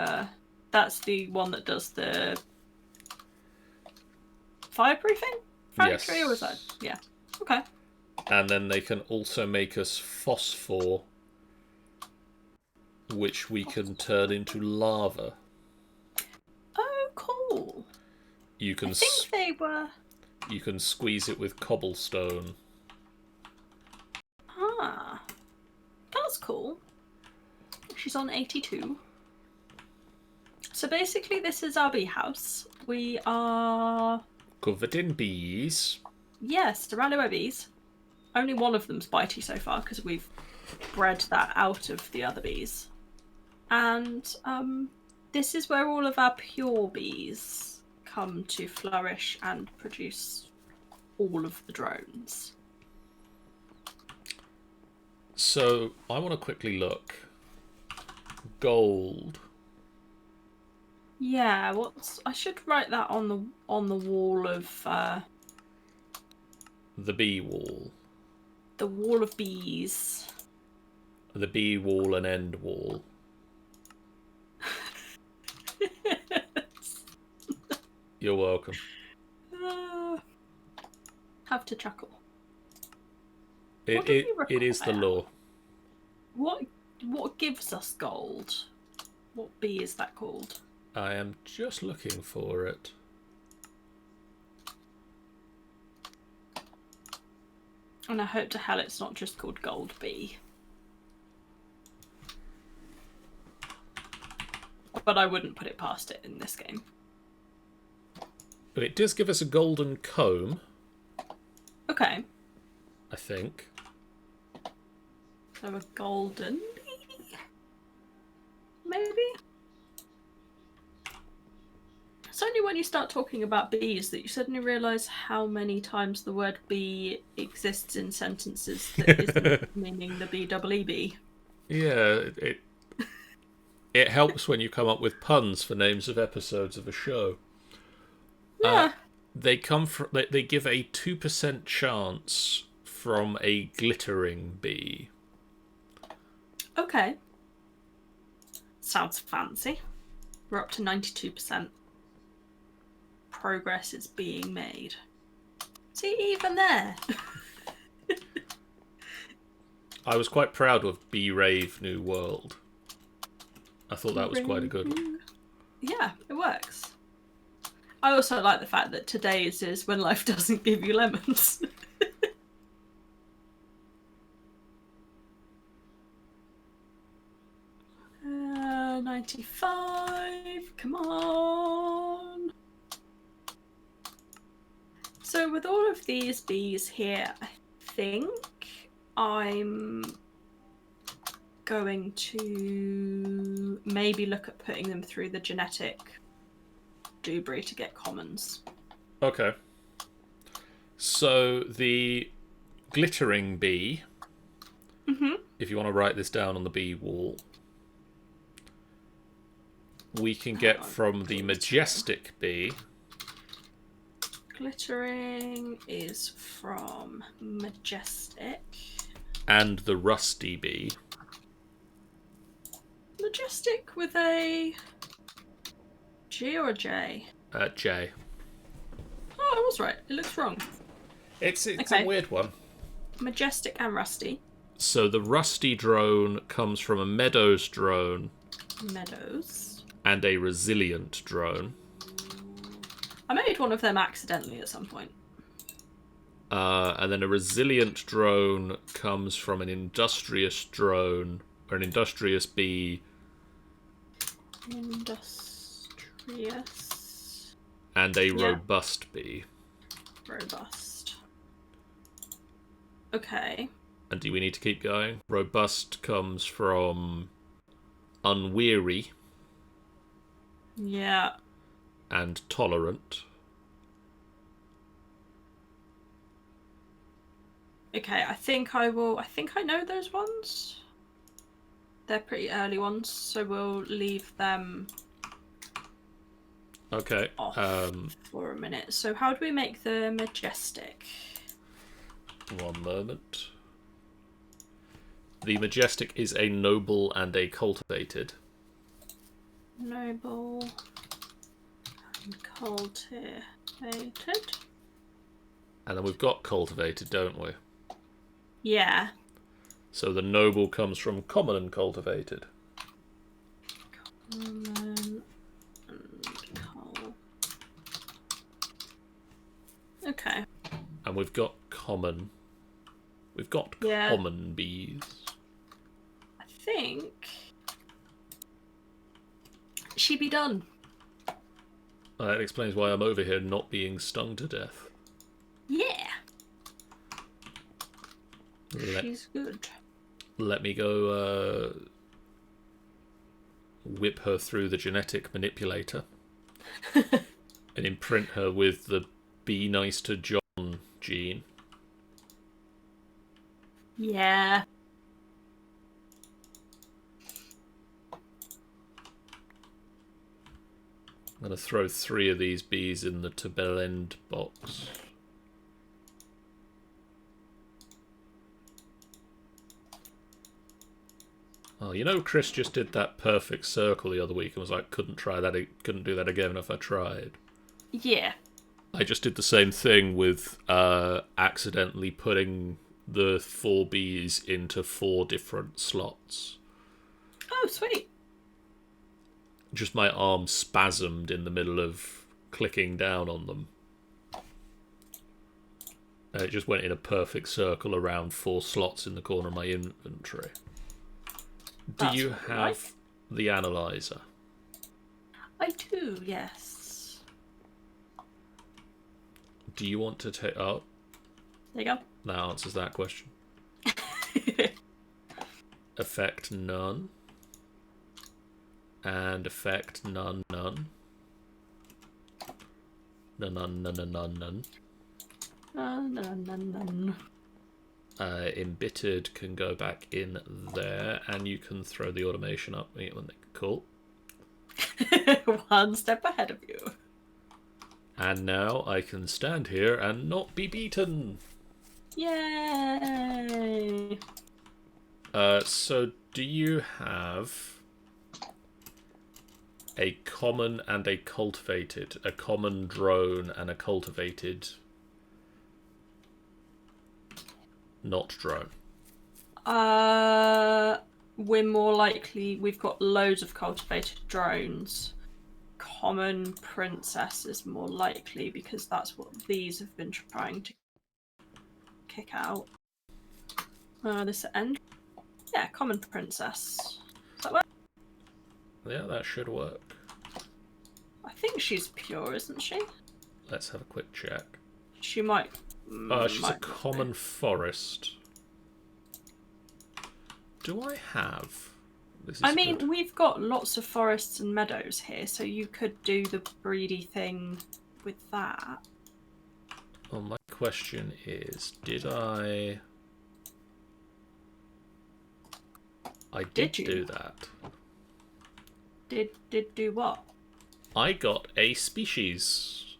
that's the one that does the... fireproofing? Factory, Yes. or was that? Yeah. Okay. And then they can also make us phosphor, which we can turn into lava. Oh, cool. You can I think they were... You can squeeze it with cobblestone. Ah. That's cool. She's on 82. So basically this is our bee house. We are... Covered in bees. Yes, surrounded by bees. Only one of them's bitey so far because we've bred that out of the other bees. And this is where all of our pure bees come to flourish and produce all of the drones. So I want to quickly look. Gold. Yeah, I should write that on the wall of The bee wall. the wall of bees. The bee wall and end wall. You're welcome. Have to chuckle. It is the law. What gives us gold? What bee is that called? I am just looking for it. And I hope to hell it's not just called gold bee. But I wouldn't put it past it in this game. But it does give us a golden comb, Okay. I think. So a golden bee? Maybe? It's only when you start talking about bees that you suddenly realise how many times the word bee exists in sentences that isn't meaning the B-double-E-B. Yeah, it helps when you come up with puns for names of episodes of a show. Yeah. They give a 2% chance from a glittering bee. Okay. Sounds fancy. We're up to 92%. Progress is being made. See, even there. I was quite proud of Bee Rave New World. I thought that was quite a good one. Yeah, it works. I also like the fact that today's is when life doesn't give you lemons. 95, come on. So with all of these bees here, I think I'm going to maybe look at putting them through the genetic Dubry to get commons. Okay. So the glittering bee, if you want to write this down on the bee wall, we can get from the majestic bee. Glittering is from majestic. And the rusty bee. Majestic with a G or a J? J. Oh, was right. It looks wrong. It's Okay. a weird one. Majestic and Rusty. So the Rusty drone comes from a Meadows drone Meadows. and a Resilient drone. I made one of them accidentally at some point. And then a Resilient drone comes from an Industrious drone, or an Industrious bee. Industrious. And a Robust bee. Robust. Okay. And do we need to keep going? Robust comes from Unweary. Yeah. And Tolerant. Okay, I think I know those ones. They're pretty early ones, so we'll leave them Okay. off for a minute. So how do we make the Majestic? One moment. The Majestic is a Noble and a Cultivated. Noble and cultivated. And then we've got Cultivated, don't we? Yeah. So the Noble comes from Common and Cultivated. Common and Okay. And we've got Common. We've got Common bees. I think she be done. That explains why I'm over here not being stung to death. Yeah. She's good. Let me go whip her through the genetic manipulator and imprint her with the Be Nice to John gene. Yeah. I'm going to throw 3 of these bees in the Tobelend box. Oh, you know, Chris just did that perfect circle the other week and was like, couldn't do that again if I tried. Yeah. I just did the same thing with accidentally putting the 4 bees into 4 different slots. Oh, sweet. Just my arm spasmed in the middle of clicking down on them. And it just went in a perfect circle around 4 slots in the corner of my inventory. Do you have the analyzer? I do, yes. Do you want to take... Oh. There you go. That answers that question. Effect none. And effect none. None. Embittered can go back in there, and you can throw the automation up. Cool. One step ahead of you. And now I can stand here and not be beaten. Yay! So do you have a common and a cultivated, a common drone and a cultivated not drone? We're more likely, we've got loads of cultivated drones. Common princess is more likely because that's what these have been trying to kick out. This end. Yeah, common princess. Does that work? Yeah, that should work. I think she's pure, isn't she? Let's have a quick check. She might. She's a common forest. Do I have? I mean, we've got lots of forests and meadows here, so you could do the breedy thing with that. Well, my question is, did I... I did do that. Did do what? I got a species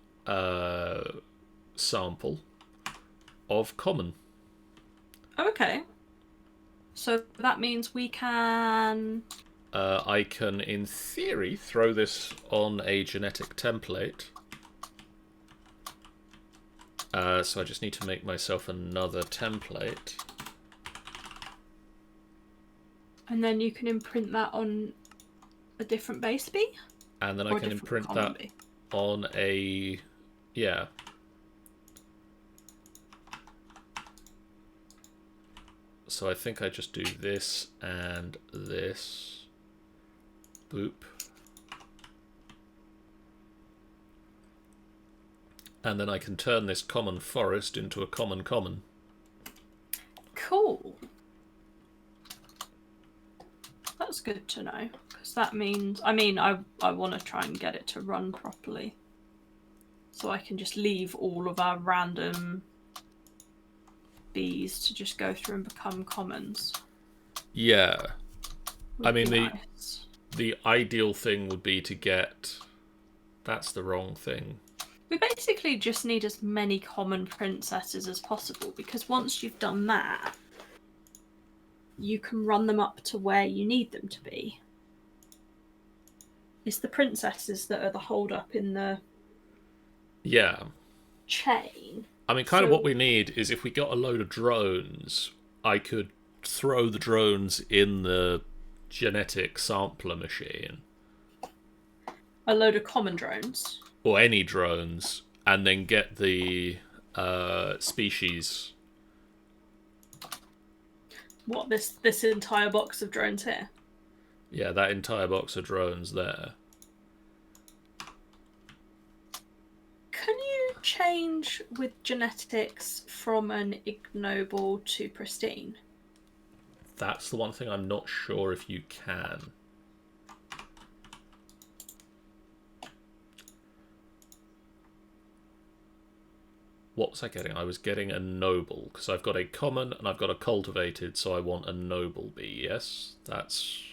sample of common. Oh, okay. So that means we can... I can, in theory, throw this on a genetic template So I just need to make myself another template. And then you can imprint that on a different base bee? And then I can imprint that on a... Yeah. So I think I just do this and this. Boop. And then I can turn this common forest into a common common. Cool. That's good to know, because that means... I mean, I want to try and get it to run properly. So I can just leave all of our random bees to just go through and become commons. Yeah. I mean, nice. the ideal thing would be to get... That's the wrong thing. We basically just need as many common princesses as possible, because once you've done that, you can run them up to where you need them to be. It's the princesses that are the hold up in the chain. I mean, kind of what we need is, if we got a load of drones, I could throw the drones in the genetic sampler machine. A load of common drones? Or any drones, and then get the species. What, this entire box of drones here? Yeah, that entire box of drones there. Can you change with genetics from an ignoble to pristine? That's the one thing I'm not sure if you can. What was I getting? I was getting a noble, because I've got a common and I've got a cultivated, so I want a noble bee, yes? That's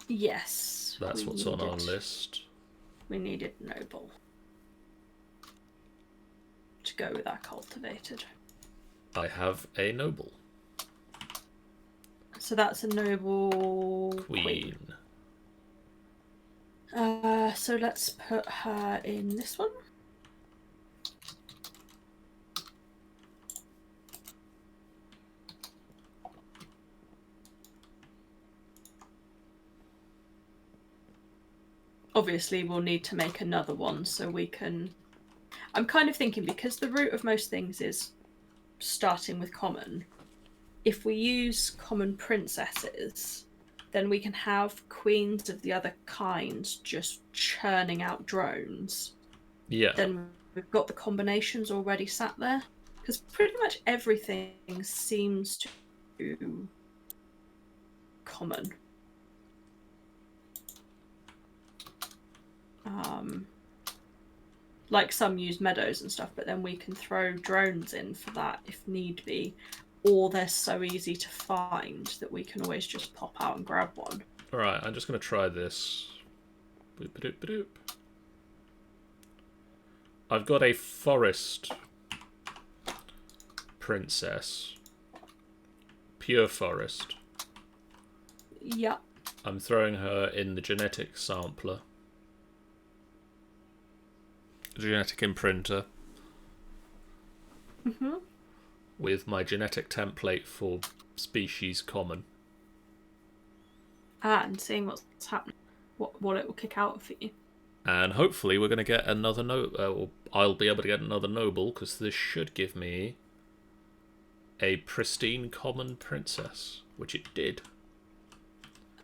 what's on our list. We needed noble to go with our cultivated. I have a noble. So that's a noble queen. So let's put her in this one. Obviously, we'll need to make another one so we can... I'm kind of thinking, because the root of most things is starting with common, if we use common princesses, then we can have queens of the other kinds just churning out drones. Yeah. Then we've got the combinations already sat there. Because pretty much everything seems to common. Like some use meadows and stuff, but then we can throw drones in for that if need be, or they're so easy to find that we can always just pop out and grab one. Alright, I'm just going to try this. Boop-a-doop-a-doop. I've got a forest princess. Pure forest. Yeah. I'm throwing her in the genetic sampler. Genetic imprinter. Mm-hmm. With my genetic template for species common. And seeing what's happening, what it will kick out for you. And hopefully we're going to get another I'll be able to get another noble, because this should give me a pristine common princess, which it did.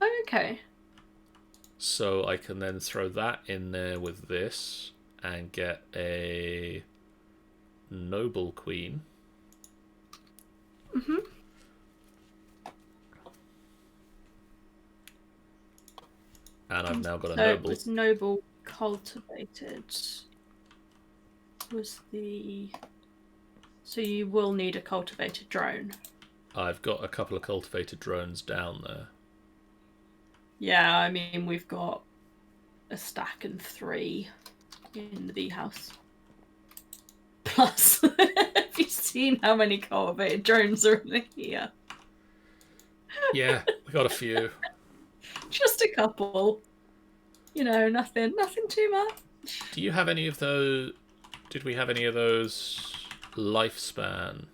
Oh, okay. So I can then throw that in there with this and get a noble queen. Mm-hmm. And I've now got a so noble. It was noble cultivated. Was the... So you will need a cultivated drone. I've got a couple of cultivated drones down there. Yeah, I mean, we've got a stack and 3 in the bee house. Plus, have you seen how many cultivated drones are in here? Yeah, we got a few. Just a couple. You know, nothing too much. Do you have any of those? Did we have any of those lifespan.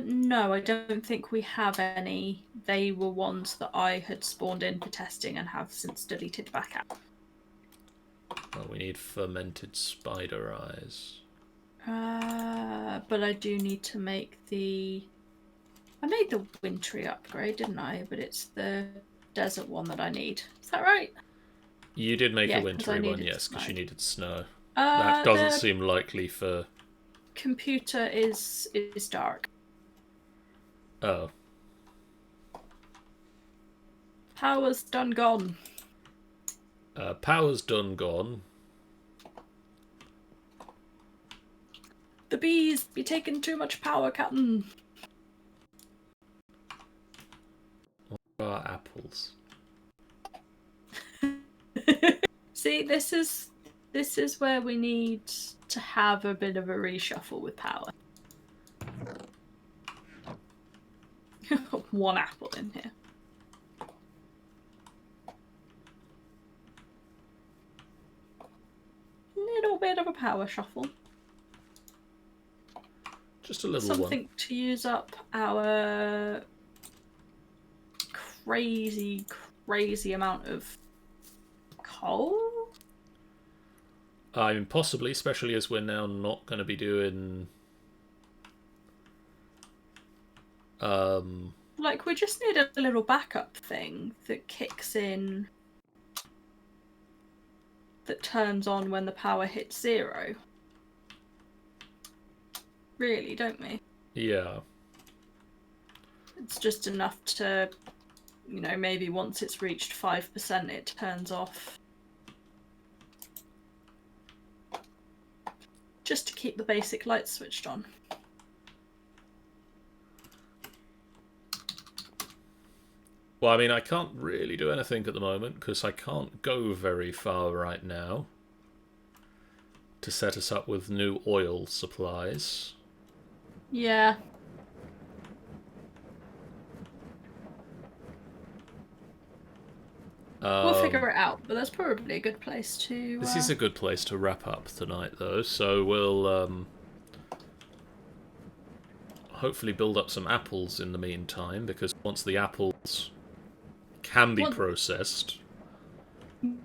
No, I don't think we have any. They were ones that I had spawned in for testing and have since deleted back out. Oh, we need fermented spider eyes. But I do need to make the... I made the wintry upgrade, didn't I? But it's the desert one that I need. Is that right? You did make a wintry one, yes, because you needed snow. That doesn't seem likely for... Computer is dark. Oh. Power's done gone. Power's done gone. The bees be taking too much power, Captain. What are apples? See, this is where we need to have a bit of a reshuffle with power. One apple in here. Little bit of a power shuffle. Just a little Something to use up our crazy amount of coal. I mean, possibly, especially as we're now not going to be doing... Like, we just need a little backup thing that kicks in, that turns on when the power hits 0. Really, don't we? Yeah. It's just enough to, you know, maybe once it's reached 5%, it turns off. Just to keep the basic lights switched on. Well, I mean, I can't really do anything at the moment because I can't go very far right now to set us up with new oil supplies. Yeah. We'll figure it out, but that's probably a good place to... This is a good place to wrap up tonight, though, so we'll hopefully build up some apples in the meantime, because once the apples can be processed...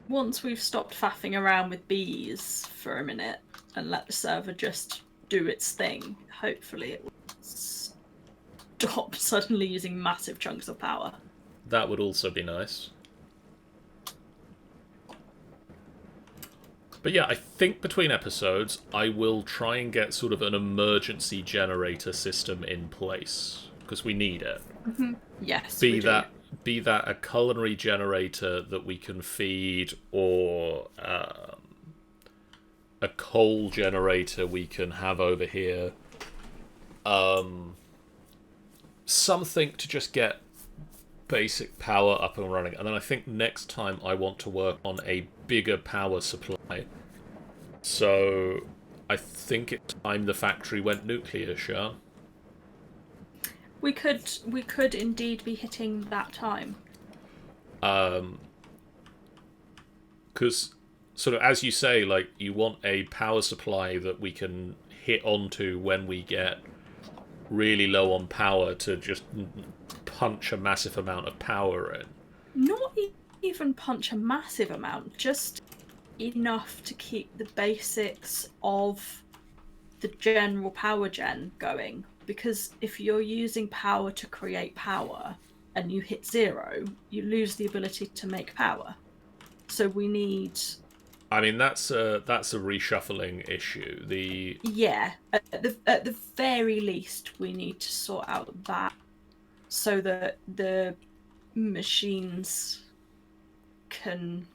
Once we've stopped faffing around with bees for a minute and let the server just do its thing, hopefully it will stop suddenly using massive chunks of power. That would also be nice. But yeah, I think between episodes, I will try and get sort of an emergency generator system in place, because we need it. Mm-hmm. Yes, Be that a culinary generator that we can feed, or a coal generator we can have over here. Something to just get basic power up and running. And then I think next time I want to work on a bigger power supply. So I think it's time the factory went nuclear, Shah. We could indeed be hitting that time. Because sort of, as you say, like, you want a power supply that we can hit onto when we get really low on power to just punch a massive amount of power in. Not even punch a massive amount, just enough to keep the basics of the general power gen going. Because if you're using power to create power and you hit 0, you lose the ability to make power. So we need... I mean, that's a reshuffling issue. Yeah, at the very least, we need to sort out that so that the machines can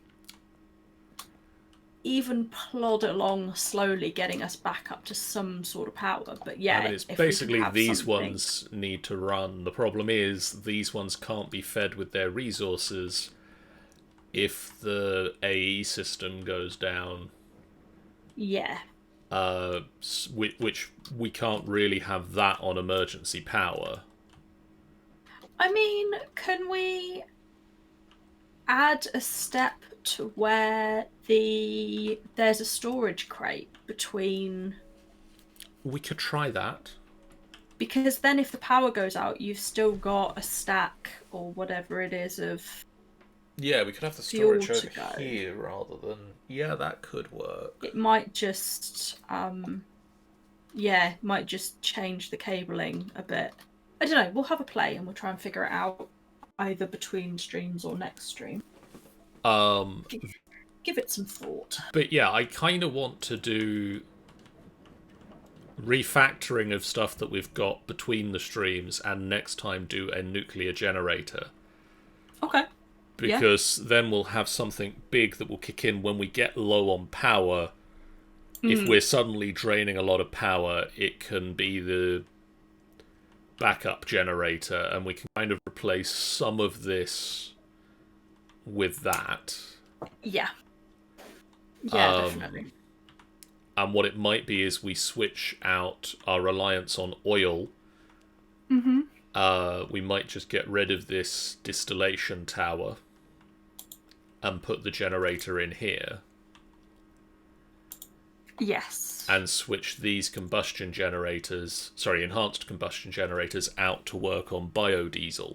even plod along slowly, getting us back up to some sort of power. But yeah, I mean, it's basically these ones need to run. The problem is these ones can't be fed with their resources if the AE system goes down. Yeah. Which we can't really have that on emergency power. I mean, can we add a step to where there's a storage crate between. We could try that. Because then if the power goes out, you've still got a stack or whatever it is of. Yeah, we could have the fuel storage to over go. here rather than... Yeah, that could work. It might just, might just change the cabling a bit. I don't know. We'll have a play and we'll try and figure it out either between streams or next stream. Give it some thought. But yeah, I kind of want to do refactoring of stuff that we've got between the streams, and next time do a nuclear generator. Okay. Because then we'll have something big that will kick in when we get low on power. If we're suddenly draining a lot of power, it can be the backup generator, and we can kind of replace some of this with that. Yeah. Yeah, definitely. And what it might be is we switch out our reliance on oil. We might just get rid of this distillation tower and put the generator in here. Yes. And switch these enhanced combustion generators out to work on biodiesel.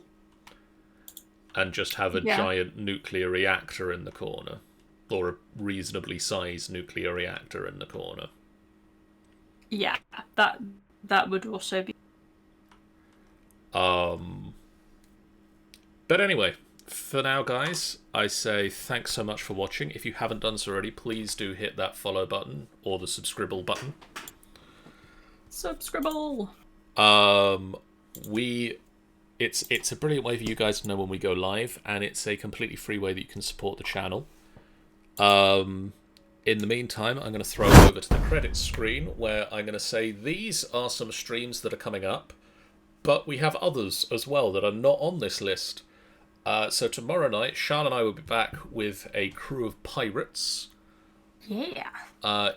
And just have a giant nuclear reactor in the corner. Or a reasonably sized nuclear reactor in the corner. Yeah, that would also be. But anyway, for now, guys, I say thanks so much for watching. If you haven't done so already, please do hit that follow button or the subscribe button. Subscribble. It's a brilliant way for you guys to know when we go live, and it's a completely free way that you can support the channel. In the meantime, I'm going to throw over to the credits screen where I'm going to say these are some streams that are coming up, but we have others as well that are not on this list. So tomorrow night, Sean and I will be back with a crew of pirates. Yeah.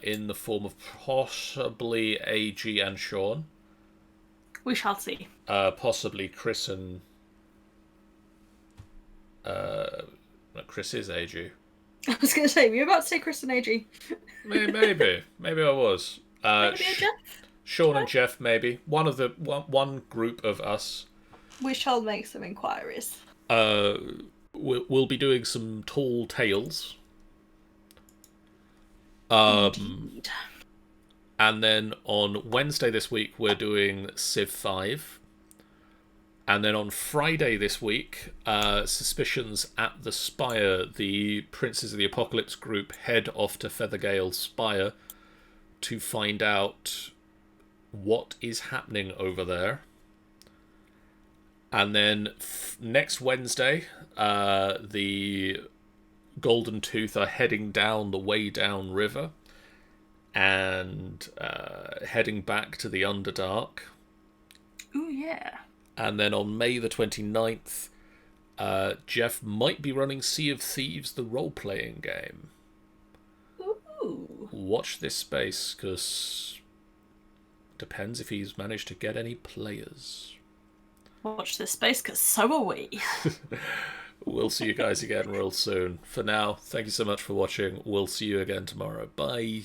In the form of possibly AG and Sean. We shall see. Possibly Chris and... Chris is AG. I was going to say, were you about to say Chris and AG? Maybe I was. Maybe Jeff? Sean and Jeff, maybe. One group of us. We shall make some inquiries. We'll be doing some tall tales. Indeed. And then on Wednesday this week, we're doing Civ 5. And then on Friday this week, Suspicions at the Spire. The Princes of the Apocalypse group head off to Feathergale Spire to find out what is happening over there. And then next Wednesday, the Golden Tooth are heading down the Way Down River and heading back to the Underdark. Ooh, yeah. And then on May the 29th, Jeff might be running Sea of Thieves, the role-playing game. Ooh. Watch this space, because depends if he's managed to get any players. Watch this space, because so are we. We'll see you guys again real soon. For now, thank you so much for watching. We'll see you again tomorrow. Bye.